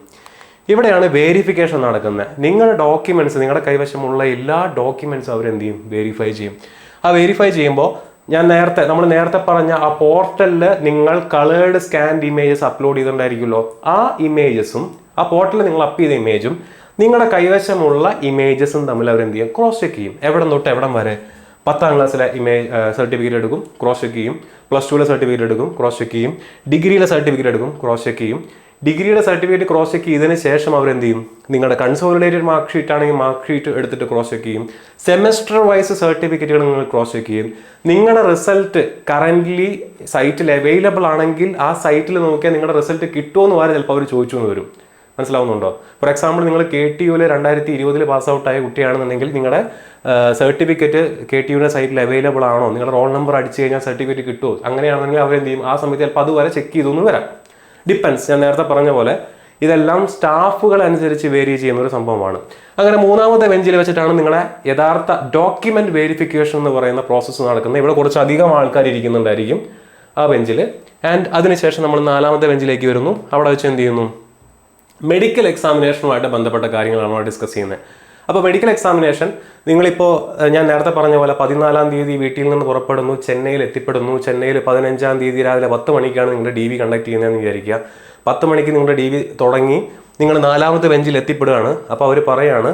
ഇവിടെയാണ് വേരിഫിക്കേഷൻ നടക്കുന്നത്. നിങ്ങളുടെ ഡോക്യുമെന്റ്സ്, നിങ്ങളുടെ കൈവശമുള്ള എല്ലാ ഡോക്യുമെന്റ്സും അവരെന്ത് ചെയ്യും? വെരിഫൈ ചെയ്യും. ആ വെരിഫൈ ചെയ്യുമ്പോൾ നമ്മൾ നേരത്തെ പറഞ്ഞ ആ പോർട്ടലിൽ നിങ്ങൾ കളേർഡ് സ്കാൻഡ് ഇമേജസ് അപ്ലോഡ് ചെയ്തിട്ടുണ്ടായിരിക്കുമല്ലോ. ആ ഇമേജസും ആ പോർട്ടലിൽ നിങ്ങൾ അപ്പ് ചെയ്ത ഇമേജും നിങ്ങളുടെ കൈവശമുള്ള ഇമേജസും തമ്മിൽ അവരെന്ത് ചെയ്യും? ക്രോസ് ചെക്ക് ചെയ്യും. എവിടെ തൊട്ട് എവിടം വരെ? 10ാം ക്ലാസ്സിലെ സർട്ടിഫിക്കറ്റ് എടുക്കും, ക്രോസ് ചെക്ക് ചെയ്യും. +2ലെ സർട്ടിഫിക്കറ്റ് എടുക്കും, ക്രോസ് ചെക്ക് ചെയ്യും. ഡിഗ്രിയിലെ സർട്ടിഫിക്കറ്റ് എടുക്കും, ക്രോസ് ചെക്ക് ചെയ്യും. ഡിഗ്രിയുടെ സർട്ടിഫിക്കറ്റ് ക്രോസ് ചെക്ക് ചെയ്തതിന് ശേഷം അവരെന്ത് ചെയ്യും, നിങ്ങളുടെ കൺസോളിഡേറ്റഡ് മാർക്ക് ഷീറ്റ് ആണെങ്കിൽ മാർക്ക് ഷീറ്റ് എടുത്തിട്ട് ക്രോസ് ചെക്ക് ചെയ്യും. സെമസ്റ്റർ വൈസ് സർട്ടിഫിക്കറ്റുകൾ നിങ്ങൾ ക്രോസ് ചെക്ക് ചെയ്യും. നിങ്ങളുടെ റിസൾട്ട് കറൻ്റ്ലി സൈറ്റിൽ അവൈലബിൾ ആണെങ്കിൽ ആ സൈറ്റിൽ നോക്കിയാൽ നിങ്ങളുടെ റിസൾട്ട് കിട്ടുമോ എന്ന് വരെ ചിലപ്പോൾ അവർ ചോദിച്ചു എന്ന് വരും. മനസ്സിലാവുന്നുണ്ടോ? ഫോർ എക്സാമ്പിൾ നിങ്ങൾ KTUവിൽ 2020 പാസ് ഔട്ട് ആയ കുട്ടിയാണെന്നുണ്ടെങ്കിൽ നിങ്ങളുടെ സർട്ടിഫിക്കറ്റ് KTUവിൻ്റെ സൈറ്റിൽ അവൈലബിൾ ആണോ, നിങ്ങളുടെ റോൾ നമ്പർ അടിച്ചു കഴിഞ്ഞാൽ സർട്ടിഫിക്കറ്റ് കിട്ടുമോ, അങ്ങനെയാണെങ്കിൽ അവരെന്ത് ചെയ്യും, ആ സമയത്ത് ചിലപ്പോൾ അതുവരെ ചെക്ക് ചെയ്തൊന്നും വരാം. ഡിപ്പെൻസ്. ഞാൻ നേരത്തെ പറഞ്ഞ പോലെ ഇതെല്ലാം സ്റ്റാഫുകൾ അനുസരിച്ച് വേരി ചെയ്യുന്ന ഒരു സംഭവമാണ്. അങ്ങനെ മൂന്നാമത്തെ ബെഞ്ചിൽ വെച്ചിട്ടാണ് നിങ്ങളുടെ യഥാർത്ഥ ഡോക്യുമെന്റ് വെരിഫിക്കേഷൻ എന്ന് പറയുന്ന പ്രോസസ്സ് നടക്കുന്നത്. ഇവിടെ കുറച്ചധികം ആൾക്കാർ ഇരിക്കുന്നുണ്ടായിരിക്കും ആ ബെഞ്ചിൽ. ആൻഡ് അതിനുശേഷം നമ്മൾ നാലാമത്തെ ബെഞ്ചിലേക്ക് വരുന്നു. അവിടെ വെച്ച് എന്ത് ചെയ്യുന്നു, മെഡിക്കൽ എക്സാമിനേഷനുമായിട്ട് ബന്ധപ്പെട്ട കാര്യങ്ങളാണ് നമ്മൾ ഡിസ്കസ് ചെയ്യുന്നത്. അപ്പോൾ മെഡിക്കൽ എക്സാമിനേഷൻ നിങ്ങളിപ്പോൾ ഞാൻ നേരത്തെ പറഞ്ഞ പോലെ 14-ാം തീയതി വീട്ടിൽ നിന്ന് പുറപ്പെടുന്നു, ചെന്നൈയിൽ എത്തിപ്പെടുന്നു. ചെന്നൈയിൽ 15-ാം തീയതി രാവിലെ 10 മണിക്കാണ് നിങ്ങളുടെ DV കണ്ടക്ട് ചെയ്യുന്നതെന്ന് വിചാരിക്കുക. 10 മണിക്ക് നിങ്ങളുടെ DV തുടങ്ങി, നിങ്ങൾ 4ാമത്തെ ബെഞ്ചിൽ എത്തിപ്പെടുകയാണ്. അപ്പോൾ അവർ പറയാണ്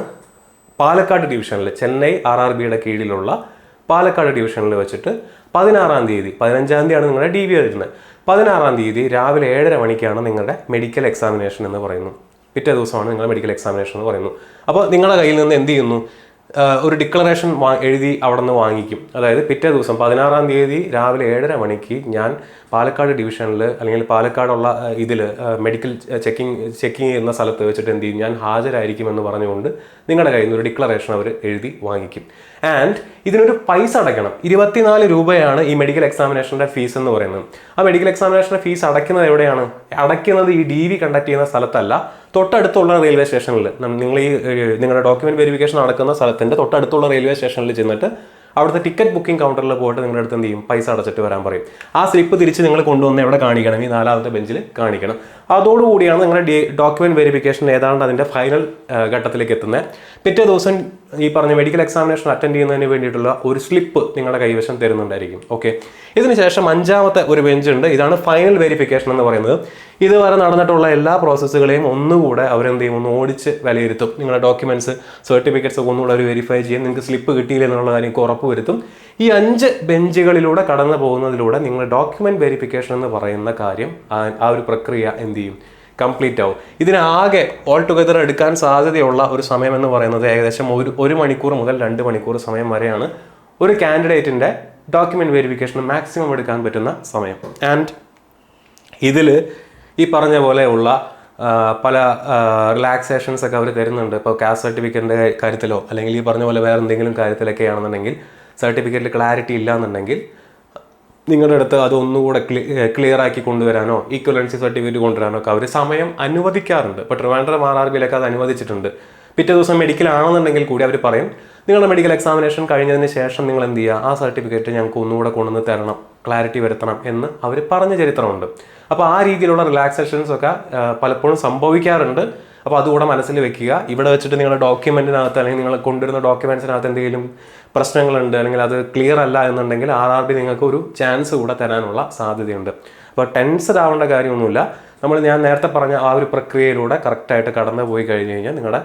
പാലക്കാട് ഡിവിഷനിൽ, ചെന്നൈ RRBയുടെ കീഴിലുള്ള പാലക്കാട് ഡിവിഷനിൽ വെച്ചിട്ട് 16-ാം തീയതി, 15-ാം തീയതിയാണ് നിങ്ങളുടെ DV വരുന്നത്. 16-ാം തീയതി രാവിലെ 7:30 മണിക്കാണ് നിങ്ങളുടെ മെഡിക്കൽ എക്സാമിനേഷൻ എന്ന് പറയുന്നു. പിറ്റേ ദിവസമാണ് നിങ്ങളുടെ മെഡിക്കൽ എക്സാമിനേഷൻ എന്ന് പറയുന്നു. അപ്പോൾ നിങ്ങളുടെ കയ്യിൽ നിന്ന് എന്ത് ചെയ്യുന്നു, ഒരു ഡിക്ലറേഷൻ എഴുതി അവിടെ നിന്ന് വാങ്ങിക്കും. അതായത് പിറ്റേ ദിവസം 16-ാം തീയതി രാവിലെ 7:30 മണിക്ക് ഞാൻ പാലക്കാട് ഡിവിഷനിൽ അല്ലെങ്കിൽ പാലക്കാടുള്ള ഇതിൽ മെഡിക്കൽ ചെക്കിങ് ചെയ്യുന്ന സ്ഥലത്ത് വെച്ചിട്ട് എന്ത് ചെയ്യും, ഞാൻ ഹാജരായിരിക്കുമെന്ന് പറഞ്ഞുകൊണ്ട് നിങ്ങളുടെ കയ്യിൽ നിന്ന് ഒരു ഡിക്ലറേഷൻ അവർ എഴുതി വാങ്ങിക്കും. ആൻഡ് ഇതിനൊരു പൈസ അടയ്ക്കണം. 24 രൂപയാണ് ഈ മെഡിക്കൽ എക്സാമിനേഷൻ്റെ ഫീസ് എന്ന് പറയുന്നത്. ആ മെഡിക്കൽ എക്സാമിനേഷൻ്റെ ഫീസ് അടയ്ക്കുന്നത് എവിടെയാണ്? അടയ്ക്കുന്നത് ഈ DV കണ്ടക്ട് ചെയ്യുന്ന സ്ഥലത്തല്ല, തൊട്ടടുത്തുള്ള റെയിൽവേ സ്റ്റേഷനിൽ. നിങ്ങൾ ഈ നിങ്ങളുടെ ഡോക്യുമെന്റ് വെരിഫിക്കേഷൻ നടക്കുന്ന സ്ഥലത്തിൻ്റെ തൊട്ടടുത്തുള്ള റെയിൽവേ സ്റ്റേഷനിൽ ചെന്നിട്ട് അവിടുത്തെ ടിക്കറ്റ് ബുക്കിംഗ് കൗണ്ടറിൽ പോയിട്ട് നിങ്ങളുടെ അടുത്ത് എന്ത് ചെയ്യും, പൈസ അടച്ചിട്ട് വരാൻ പറയും. ആ സ്ലിപ്പ് തിരിച്ച് നിങ്ങൾ കൊണ്ടുവന്ന് എവിടെ കാണിക്കണം, ഈ 4ാമത്തെ ബെഞ്ചിൽ കാണിക്കണം. അതോടുകൂടിയാണ് നിങ്ങളുടെ ഡോക്യുമെന്റ് വെരിഫിക്കേഷൻ ഏതാണ്ട് അതിൻ്റെ ഫൈനൽ ഘട്ടത്തിലേക്ക് എത്തുന്നത്. പിറ്റേ ദിവസം ഈ പറഞ്ഞ മെഡിക്കൽ എക്സാമിനേഷൻ അറ്റൻഡ് ചെയ്യുന്നതിന് വേണ്ടിയിട്ടുള്ള ഒരു സ്ലിപ്പ് നിങ്ങളുടെ കൈവശം തരുന്നുണ്ടായിരിക്കും. ഓക്കെ, ഇതിനുശേഷം 5ാമത്തെ ഒരു ബെഞ്ച് ഉണ്ട്. ഇതാണ് ഫൈനൽ വെരിഫിക്കേഷൻ എന്ന് പറയുന്നത്. ഇതുവരെ നടന്നിട്ടുള്ള എല്ലാ പ്രോസസ്സുകളെയും ഒന്നുകൂടെ അവരെന്ത് ചെയ്യും, ഒന്ന് ഓടിച്ച് വിലയിരുത്തും. നിങ്ങളുടെ ഡോക്യുമെന്റ്സ്, സർട്ടിഫിക്കറ്റ്സ് ഒക്കെ ഒന്നുകൂടെ അവർ വെരിഫൈ ചെയ്യും. നിങ്ങൾക്ക് സ്ലിപ്പ് കിട്ടിയില്ല എന്നുള്ള കാര്യം ഉറപ്പ് വരുത്തും. ഈ 5 ബെഞ്ചുകളിലൂടെ കടന്നു പോകുന്നതിലൂടെ നിങ്ങൾ ഡോക്യുമെന്റ് വെരിഫിക്കേഷൻ എന്ന് പറയുന്ന കാര്യം, ആ ഒരു പ്രക്രിയ എന്ത് ചെയ്യും, കംപ്ലീറ്റ് ആവും. ഇതിനാകെ ഓൾ ടുഗദർ എടുക്കാൻ സാധ്യതയുള്ള ഒരു സമയം എന്ന് പറയുന്നത് ഏകദേശം 1 മണിക്കൂർ മുതൽ 2 മണിക്കൂർ സമയം വരെയാണ് ഒരു കാൻഡിഡേറ്റിൻ്റെ ഡോക്യുമെന്റ് വെരിഫിക്കേഷൻ മാക്സിമം എടുക്കാൻ പറ്റുന്ന സമയം. ആൻഡ് ഇതിൽ ഈ പറഞ്ഞ പോലെയുള്ള പല റിലാക്സേഷൻസ് ഒക്കെ അവർ തരുന്നുണ്ട്. ഇപ്പോൾ കാസ്റ്റ് സർട്ടിഫിക്കറ്റിൻ്റെ കാര്യത്തിലോ അല്ലെങ്കിൽ ഈ പറഞ്ഞ പോലെ വേറെ എന്തെങ്കിലും കാര്യത്തിലൊക്കെ ആണെന്നുണ്ടെങ്കിൽ, സർട്ടിഫിക്കറ്റിൽ ക്ലാരിറ്റി ഇല്ല എന്നുണ്ടെങ്കിൽ നിങ്ങളുടെ അടുത്ത് അതൊന്നുകൂടെ ക്ലിയർ ആക്കി കൊണ്ടുവരാനോ ഈക്വലൻസി സർട്ടിഫിക്കറ്റ് കൊണ്ടുവരാനോ ഒക്കെ അവർ സമയം അനുവദിക്കാറുണ്ട്. ഇപ്പോൾ ട്രിവാൻഡ്രം RRBയിലൊക്കെ അത് അനുവദിച്ചിട്ടുണ്ട്. പിറ്റേ ദിവസം മെഡിക്കൽ ആണെന്നുണ്ടെങ്കിൽ കൂടി അവർ പറയും, നിങ്ങളുടെ മെഡിക്കൽ എക്സാമിനേഷൻ കഴിഞ്ഞതിന് ശേഷം നിങ്ങൾ എന്ത് ചെയ്യുക, ആ സർട്ടിഫിക്കറ്റ് ഞങ്ങൾക്ക് ഒന്നുകൂടെ കൊണ്ടുവന്ന് തരണം, ക്ലാരിറ്റി വരുത്തണം എന്ന് അവർ പറഞ്ഞ ചരിത്രമുണ്ട്. അപ്പോൾ ആ രീതിയിലുള്ള റിലാക്സേഷൻസ് ഒക്കെ പലപ്പോഴും സംഭവിക്കാറുണ്ട്. അപ്പോൾ അതുകൂടെ മനസ്സിൽ വെക്കുക. ഇവിടെ വെച്ചിട്ട് നിങ്ങളുടെ ഡോക്യുമെൻറ്റിനകത്ത് അല്ലെങ്കിൽ നിങ്ങൾ കൊണ്ടുവരുന്ന ഡോക്യുമെൻറ്റ്സിനകത്ത് എന്തെങ്കിലും പ്രശ്നങ്ങളുണ്ട് അല്ലെങ്കിൽ അത് ക്ലിയർ അല്ല എന്നുണ്ടെങ്കിൽ RRB നിങ്ങൾക്ക് ഒരു ചാൻസ് കൂടെ തരാനുള്ള സാധ്യതയുണ്ട്. അപ്പോൾ ടെൻസ്ഡ് ആവേണ്ട കാര്യമൊന്നുമില്ല. ഞാൻ നേരത്തെ പറഞ്ഞ ആ ഒരു പ്രക്രിയയിലൂടെ കറക്റ്റായിട്ട് കടന്നു പോയി കഴിഞ്ഞ് കഴിഞ്ഞാൽ നിങ്ങളുടെ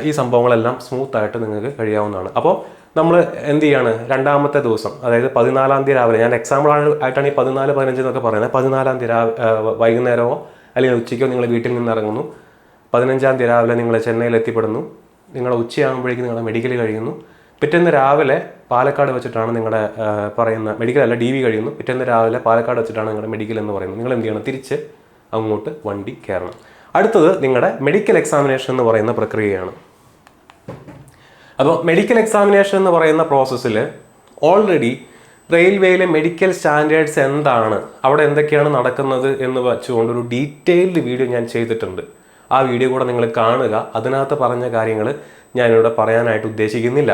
ഈ സംഭവങ്ങളെല്ലാം സ്മൂത്തായിട്ട് നിങ്ങൾക്ക് കഴിയാവുന്നതാണ്. അപ്പോൾ നമ്മൾ എന്ത് ചെയ്യാണ്, 2ാമത്തെ ദിവസം, അതായത് 14-ാം തീയതി രാവിലെ, ഞാൻ എക്സാമ്പിൾ ആയിട്ടാണ് ഈ 14, 15 എന്നൊക്കെ പറയുന്നത്. 14-ാം തീയതി വൈകുന്നേരമോ അല്ലെങ്കിൽ ഉച്ചയ്ക്കോ നിങ്ങൾ വീട്ടിൽ നിന്ന് ഇറങ്ങുന്നു. 15-ാം തീയതി രാവിലെ നിങ്ങൾ ചെന്നൈയിൽ എത്തിപ്പെടുന്നു. നിങ്ങളുടെ ഉച്ചയാകുമ്പോഴേക്കും നിങ്ങളുടെ മെഡിക്കൽ കഴിയുന്നു. പിറ്റേന്ന് രാവിലെ പാലക്കാട് വെച്ചിട്ടാണ് നിങ്ങളുടെ പറയുന്ന മെഡിക്കൽ അല്ല DV കഴിയുന്നു. പിറ്റേന്ന് രാവിലെ പാലക്കാട് വെച്ചിട്ടാണ് നിങ്ങളുടെ മെഡിക്കൽ എന്ന് പറയുന്നത്. നിങ്ങൾ എന്ത് ചെയ്യണം, തിരിച്ച് അങ്ങോട്ട് വണ്ടി കയറണം. അടുത്തത് നിങ്ങളുടെ മെഡിക്കൽ എക്സാമിനേഷൻ എന്ന് പറയുന്ന പ്രക്രിയയാണ്. അപ്പോൾ മെഡിക്കൽ എക്സാമിനേഷൻ എന്ന് പറയുന്ന പ്രോസസ്സിൽ ഓൾറെഡി റെയിൽവേയിലെ മെഡിക്കൽ സ്റ്റാൻഡേർഡ്സ് എന്താണ്, അവിടെ എന്തൊക്കെയാണ് നടക്കുന്നത് എന്ന് വെച്ചുകൊണ്ടൊരു ഡീറ്റെയിൽഡ് വീഡിയോ ഞാൻ ചെയ്തിട്ടുണ്ട്. ആ വീഡിയോ കൂടെ നിങ്ങൾ കാണുക. അതിനകത്ത് പറഞ്ഞ കാര്യങ്ങൾ ഞാനിവിടെ പറയാനായിട്ട് ഉദ്ദേശിക്കുന്നില്ല.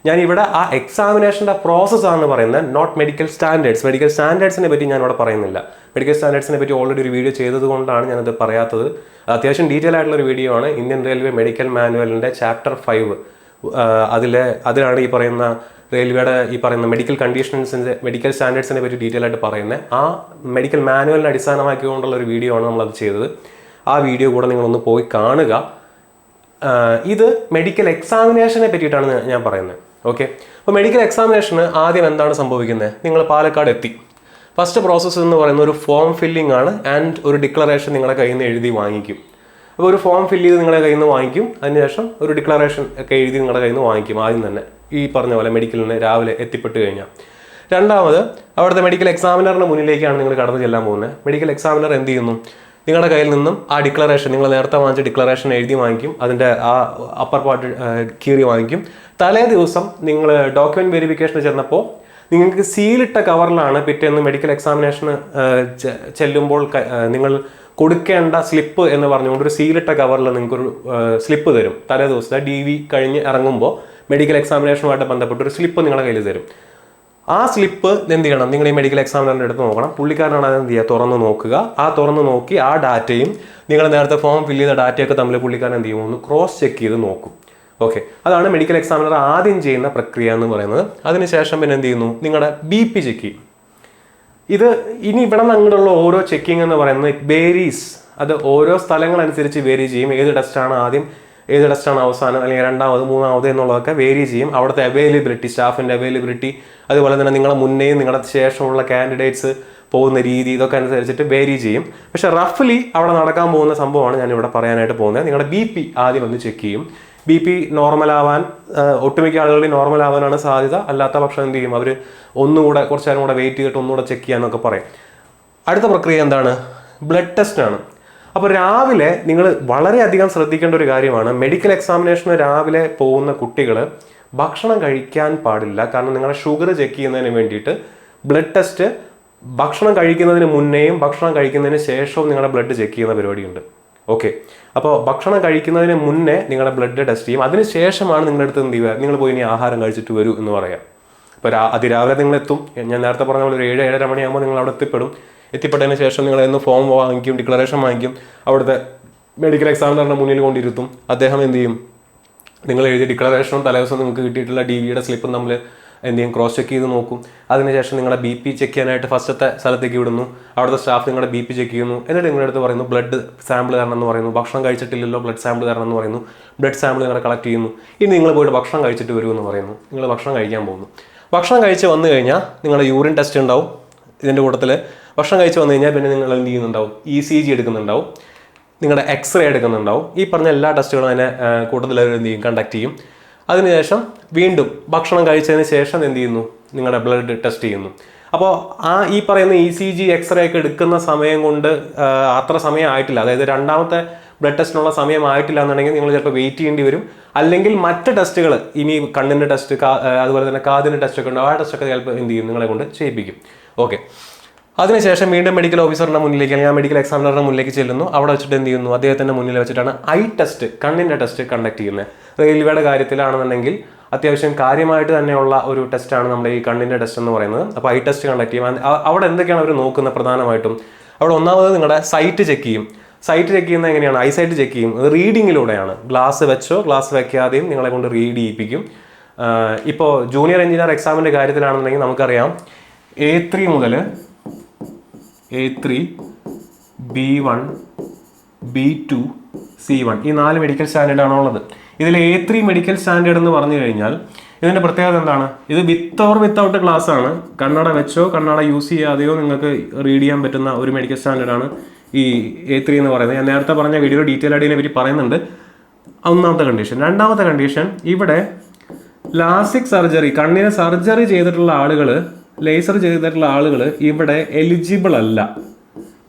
ഞാനിവിടെ ആ എക്സാമിനേഷൻ്റെ പ്രോസസ്സാണ് പറയുന്നത്, നോട്ട് മെഡിക്കൽ സ്റ്റാൻഡേർഡ്സ്. മെഡിക്കൽ സ്റ്റാൻഡേർഡ്സിനെ പറ്റി ഞാനിവിടെ പറയുന്നില്ല. മെഡിക്കൽ സ്റ്റാൻഡേർഡ്സിനെ പറ്റി ഓൾറെഡി ഒരു വീഡിയോ ചെയ്തത് കൊണ്ടാണ് ഞാനത് പറയാത്തത്. അത്യാവശ്യം ഡീറ്റെയിൽ ആയിട്ടുള്ളൊരു വീഡിയോ ആണ്. ഇന്ത്യൻ റെയിൽവേ മെഡിക്കൽ മാനുവലിൻ്റെ ചാപ്റ്റർ 5 അതിലാണ് ഈ പറയുന്ന റെയിൽവേയുടെ ഈ പറയുന്ന മെഡിക്കൽ കണ്ടീഷൻസിൻ്റെ മെഡിക്കൽ സ്റ്റാൻഡേർഡ്സിനെ പറ്റി ഡീറ്റെയിൽ ആയിട്ട് പറയുന്നത്. ആ മെഡിക്കൽ മാനുവലിനെ അടിസ്ഥാനമാക്കിക്കൊണ്ടുള്ള ഒരു വീഡിയോ ആണ് നമ്മളത് ചെയ്തത്. ആ വീഡിയോ കൂടെ നിങ്ങളൊന്ന് പോയി കാണുക. ഇത് മെഡിക്കൽ എക്സാമിനേഷനെ പറ്റിയിട്ടാണ് ഞാൻ പറയുന്നത്. ഓക്കെ, അപ്പോൾ മെഡിക്കൽ എക്സാമിനേഷന് ആദ്യം എന്താണ് സംഭവിക്കുന്നത്, നിങ്ങൾ പാലക്കാട് എത്തി. ഫസ്റ്റ് പ്രോസസ്സ് എന്ന് പറയുന്ന ഒരു ഫോം ഫില്ലിംഗ് ആണ് ആൻഡ് ഒരു ഡിക്ലറേഷൻ നിങ്ങളുടെ കയ്യിൽ നിന്ന് എഴുതി വാങ്ങിക്കും. അപ്പോൾ ഒരു ഫോം ഫില്ല് ചെയ്ത് നിങ്ങളുടെ കയ്യിൽ നിന്ന് വാങ്ങിക്കും, അതിനുശേഷം ഒരു ഡിക്ലറേഷൻ ഒക്കെ എഴുതി നിങ്ങളുടെ കയ്യിൽ നിന്ന് വാങ്ങിക്കും ആദ്യം തന്നെ, ഈ പറഞ്ഞ പോലെ മെഡിക്കലിന് രാവിലെ എത്തിപ്പെട്ട് കഴിഞ്ഞാൽ. രണ്ടാമത് അവിടുത്തെ മെഡിക്കൽ എക്സാമിനറിന് മുന്നിലേക്കാണ് നിങ്ങൾ കടന്നു ചെല്ലാൻ പോകുന്നത്. മെഡിക്കൽ എക്സാമിനർ എന്ത് ചെയ്യുന്നു, നിങ്ങളുടെ കയ്യിൽ നിന്നും ആ ഡിക്ലറേഷൻ, നിങ്ങൾ നേരത്തെ വാങ്ങിച്ച ഡിക്ലറേഷൻ എഴുതി വാങ്ങിക്കും, അതിൻ്റെ ആ അപ്പർ പാർട്ട് കീറി വാങ്ങിക്കും. തലേ ദിവസം നിങ്ങൾ ഡോക്യുമെൻറ്റ് വെരിഫിക്കേഷന് ചെന്നപ്പോൾ നിങ്ങൾക്ക് സീലിട്ട കവറിലാണ് പിറ്റേന്ന് മെഡിക്കൽ എക്സാമിനേഷന് ചെല്ലുമ്പോൾ നിങ്ങൾ കൊടുക്കേണ്ട സ്ലിപ്പ് എന്ന് പറഞ്ഞുകൊണ്ട് ഒരു സീലിട്ട കവറിൽ നിങ്ങൾക്കൊരു സ്ലിപ്പ് തരും. തലേ ദിവസത്തെ DV കഴിഞ്ഞ് ഇറങ്ങുമ്പോൾ മെഡിക്കൽ എക്സാമിനേഷനുമായിട്ട് ബന്ധപ്പെട്ട ഒരു സ്ലിപ്പ് നിങ്ങളുടെ കയ്യിൽ തരും. ആ സ്ലിപ്പ് എന്ത് ചെയ്യണം, നിങ്ങൾ ഈ മെഡിക്കൽ എക്സാമിനറിൻ്റെ അടുത്ത് നോക്കണം. പുള്ളിക്കാരനാണ് അത് എന്ത് ചെയ്യുക, തുറന്ന് നോക്കുക. ആ തുറന്ന് നോക്കി ആ ഡാറ്റയും നിങ്ങൾ നേരത്തെ ഫോം ഫില്ല് ചെയ്ത ഡാറ്റയൊക്കെ തമ്മിൽ പുള്ളിക്കാരൻ എന്ത് ചെയ്യും, ഒന്ന് ക്രോസ് ചെക്ക് ചെയ്ത് നോക്കും. ഓക്കെ, അതാണ് മെഡിക്കൽ എക്സാമിനർ ആദ്യം ചെയ്യുന്ന പ്രക്രിയ എന്ന് പറയുന്നത്. അതിനുശേഷം പിന്നെ എന്ത് ചെയ്യുന്നു, നിങ്ങളുടെ BP ചെക്ക് ചെയ്യും. ഇത് ഇനി ഇവിടെ നിന്ന് അങ്ങോട്ടുള്ള ഓരോ ചെക്കിംഗ് എന്ന് പറയുന്നത് ഇറ്റ് വേരീസ്. അത് ഓരോ സ്ഥലങ്ങളനുസരിച്ച് വേരി ചെയ്യും. ഏത് ടെസ്റ്റാണ് ആദ്യം, ഏത് ടെസ്റ്റാണ് അവസാനം, അല്ലെങ്കിൽ രണ്ടാമത്, മൂന്നാമത് എന്നുള്ളതൊക്കെ വേരി ചെയ്യും. അവിടുത്തെ അവൈലബിലിറ്റി, സ്റ്റാഫിൻ്റെ അവൈലബിലിറ്റി, അതുപോലെ തന്നെ നിങ്ങളുടെ മുന്നേയും നിങ്ങളുടെ ശേഷമുള്ള കാൻഡിഡേറ്റ്സ് പോകുന്ന രീതി, ഇതൊക്കെ അനുസരിച്ചിട്ട് വേരി ചെയ്യും. പക്ഷേ റഫ്ലി അവിടെ നടക്കാൻ പോകുന്ന സംഭവമാണ് ഞാനിവിടെ പറയാനായിട്ട് പോകുന്നത്. നിങ്ങളുടെ BP ആദ്യം ഒന്ന് ചെക്ക് ചെയ്യും. BP നോർമൽ ആവാൻ, ഒട്ടുമിക്ക ആളുകളിൽ നോർമൽ ആവാനാണ് സാധ്യത. അല്ലാത്ത പക്ഷം എന്ത് ചെയ്യും, അവർ ഒന്നുകൂടെ കുറച്ച് നേരം കൂടെ വെയിറ്റ് ചെയ്തിട്ട് ഒന്നുകൂടെ ചെക്ക് ചെയ്യാന്നൊക്കെ പറയും. അടുത്ത പ്രക്രിയ എന്താണ്, ബ്ലഡ് ടെസ്റ്റ് ആണ്. അപ്പോൾ രാവിലെ നിങ്ങൾ വളരെയധികം ശ്രദ്ധിക്കേണ്ട ഒരു കാര്യമാണ്, മെഡിക്കൽ എക്സാമിനേഷന് രാവിലെ പോകുന്ന കുട്ടികൾ ഭക്ഷണം കഴിക്കാൻ പാടില്ല. കാരണം നിങ്ങളുടെ ഷുഗർ ചെക്ക് ചെയ്യുന്നതിന് വേണ്ടിയിട്ട് ബ്ലഡ് ടെസ്റ്റ് ഭക്ഷണം കഴിക്കുന്നതിന് മുന്നേയും ഭക്ഷണം കഴിക്കുന്നതിന് ശേഷവും നിങ്ങളുടെ ബ്ലഡ് ചെക്ക് ചെയ്യുന്ന പരിപാടിയുണ്ട്. ഓക്കെ, അപ്പോൾ ഭക്ഷണം കഴിക്കുന്നതിന് മുന്നേ നിങ്ങളുടെ ബ്ലഡ് ടെസ്റ്റ് ചെയ്യും. അതിനുശേഷമാണ് നിങ്ങളുടെ അടുത്ത് എന്ത് ചെയ്യുക, നിങ്ങൾ പോയി ഇനി ആഹാരം കഴിച്ചിട്ട് വരൂ എന്ന് പറയാം. ഇപ്പോൾ അതിരാവിലെ നിങ്ങൾ എത്തും, ഞാൻ നേരത്തെ പറഞ്ഞ പോലെ ഒരു 7-7:30 മണിയാകുമ്പോൾ നിങ്ങൾ അവിടെ എത്തിപ്പെട്ടതിന് ശേഷം നിങ്ങൾ എന്ന് ഫോം വാങ്ങിക്കും, ഡിക്ലറേഷൻ വാങ്ങിക്കും. അവിടുത്തെ മെഡിക്കൽ എക്സാമിനറിൻ്റെ മുന്നിൽ കൊണ്ടിരുത്തും. അദ്ദേഹം എന്ത് ചെയ്യും, നിങ്ങൾ എഴുതിയ ഡിക്ലറേഷനും തലേദിവസം നിങ്ങൾക്ക് കിട്ടിയിട്ടുള്ള DVയുടെ സ്ലിപ്പും തമ്മിൽ എന്ത് ചെയ്യും, ക്രോസ് ചെക്ക് ചെയ്ത് നോക്കും. അതിനുശേഷം നിങ്ങളുടെ BP ചെക്ക് ചെയ്യാനായിട്ട് ഫസ്റ്റത്തെ സ്ഥലത്തേക്ക് വിടുന്നു. അവിടുത്തെ സ്റ്റാഫ് നിങ്ങളുടെ BP ചെക്ക് ചെയ്യുന്നു. എന്നിട്ട് നിങ്ങളുടെ അടുത്ത് പറയുന്നു ബ്ലഡ് സാമ്പിൾ തരണം എന്ന് പറയുന്നു. ഭക്ഷണം കഴിച്ചിട്ടില്ലല്ലോ, ബ്ലഡ് സാമ്പിൾ തരണം എന്ന് പറയുന്നു. ബ്ലഡ് സാമ്പിൾ നിങ്ങൾ കളക്ട് ചെയ്യുന്നു. ഇനി നിങ്ങൾ പോയിട്ട് ഭക്ഷണം കഴിച്ചിട്ട് വരുമെന്ന് പറയുന്നു. നിങ്ങൾ ഭക്ഷണം കഴിക്കാൻ പോകുന്നു. ഭക്ഷണം കഴിച്ച് വന്നു കഴിഞ്ഞാൽ നിങ്ങളുടെ യൂറിൻ ടെസ്റ്റ് ഉണ്ടാവും. ഇതിൻ്റെ കൂട്ടത്തിൽ ഭക്ഷണം കഴിച്ച് വന്നു കഴിഞ്ഞാൽ പിന്നെ നിങ്ങൾ എന്ത് ചെയ്യുന്നുണ്ടാവും, ECG എടുക്കുന്നുണ്ടാവും, നിങ്ങളുടെ X-ray എടുക്കുന്നുണ്ടാവും. ഈ പറഞ്ഞ എല്ലാ ടെസ്റ്റുകളും അതിനെ കൂട്ടത്തിൽ എന്ത് ചെയ്യും, കണ്ടക്ട് ചെയ്യും. അതിനുശേഷം വീണ്ടും ഭക്ഷണം കഴിച്ചതിന് ശേഷം എന്ത് ചെയ്യുന്നു, നിങ്ങളുടെ ബ്ലഡ് ടെസ്റ്റ് ചെയ്യുന്നു. അപ്പോൾ ഈ പറയുന്ന ECG X-ray ഒക്കെ എടുക്കുന്ന സമയം കൊണ്ട് അത്ര സമയം ആയിട്ടില്ല, അതായത് രണ്ടാമത്തെ ബ്ലഡ് ടെസ്റ്റിനുള്ള സമയമായിട്ടില്ല എന്നുണ്ടെങ്കിൽ നിങ്ങൾ ചിലപ്പോൾ വെയിറ്റ് ചെയ്യേണ്ടി വരും. അല്ലെങ്കിൽ മറ്റ് ടെസ്റ്റുകൾ, ഇനി കണ്ണിൻ്റെ ടെസ്റ്റ്, അതുപോലെ തന്നെ കാതിൻ്റെ ടെസ്റ്റൊക്കെ ഉണ്ട്, ആ ടെസ്റ്റൊക്കെ ചിലപ്പോൾ എന്ത് ചെയ്യും, നിങ്ങളെ കൊണ്ട് ചെയ്യിപ്പിക്കും. ഓക്കെ, അതിനുശേഷം വീണ്ടും മെഡിക്കൽ ഓഫീസറുടെ മുന്നിലേക്ക്, അല്ലെങ്കിൽ മെഡിക്കൽ എക്സാമിനറുടെ മുന്നിലേക്ക് ചെല്ലുന്നു. അവിടെ വെച്ചിട്ട് എന്ത് ചെയ്യുന്നു, അദ്ദേഹത്തിൻ്റെ മുന്നിൽ വെച്ചിട്ടാണ് ഐ ടെസ്റ്റ്, കണ്ണിൻ്റെ ടെസ്റ്റ് കണ്ടക്ട് ചെയ്യുന്നത്. റെയിൽവേയുടെ കാര്യത്തിലാണെന്നുണ്ടെങ്കിൽ അത്യാവശ്യം കാര്യമായിട്ട് തന്നെയുള്ള ഒരു ടെസ്റ്റാണ് നമ്മുടെ ഈ കണ്ണിൻ്റെ ടെസ്റ്റ് എന്ന് പറയുന്നത്. അപ്പോൾ ഐ ടെസ്റ്റ് കണ്ടക്ട് ചെയ്യും. അവിടെ എന്തൊക്കെയാണ് അവർ നോക്കുന്നത് പ്രധാനമായിട്ടും, അവിടെ ഒന്നാമത് നിങ്ങളുടെ സൈറ്റ് ചെക്ക് ചെയ്യും. സൈറ്റ് ചെക്ക് ചെയ്യുന്നത് എങ്ങനെയാണ്, ഐ സൈറ്റ് ചെക്ക് ചെയ്യും. അത് റീഡിങ്ങിലൂടെയാണ്. ഗ്ലാസ് വെച്ചോ ഗ്ലാസ് വെക്കാതെയും നിങ്ങളെ കൊണ്ട് റീഡ് ചെയ്യിപ്പിക്കും. ഇപ്പോൾ ജൂനിയർ എഞ്ചിനീയർ എക്സാമിൻ്റെ കാര്യത്തിലാണെന്നുണ്ടെങ്കിൽ നമുക്കറിയാം A3 മുതൽ A3, B1, B2, C1 ഈ 4 മെഡിക്കൽ സ്റ്റാൻഡേർഡാണ് ഉള്ളത്. ഇതിൽ A3 മെഡിക്കൽ സ്റ്റാൻഡേർഡ് എന്ന് പറഞ്ഞു കഴിഞ്ഞാൽ ഇതിൻ്റെ പ്രത്യേകത എന്താണ്, ഇത് വിത്ത് ഓർ വിത്തൗട്ട് ക്ലാസ് ആണ്. കണ്ണട വെച്ചോ കണ്ണട യൂസ് ചെയ്യാതെയോ നിങ്ങൾക്ക് റീഡ് ചെയ്യാൻ പറ്റുന്ന ഒരു മെഡിക്കൽ സ്റ്റാൻഡേർഡാണ് ഈ A3 എന്ന് പറയുന്നത്. ഞാൻ നേരത്തെ പറഞ്ഞ വീഡിയോ ഡീറ്റെയിൽ ആയിട്ട് ഇതിനെ പറ്റി പറയുന്നുണ്ട്. ഒന്നാമത്തെ കണ്ടീഷൻ. രണ്ടാമത്തെ കണ്ടീഷൻ, ഇവിടെ ലാസിക് സർജറി, കണ്ണിന് സർജറി ചെയ്തിട്ടുള്ള ആളുകൾ, ലേസർ ചെയ്തിട്ടുള്ള ആളുകൾ ഇവിടെ എലിജിബിൾ അല്ല.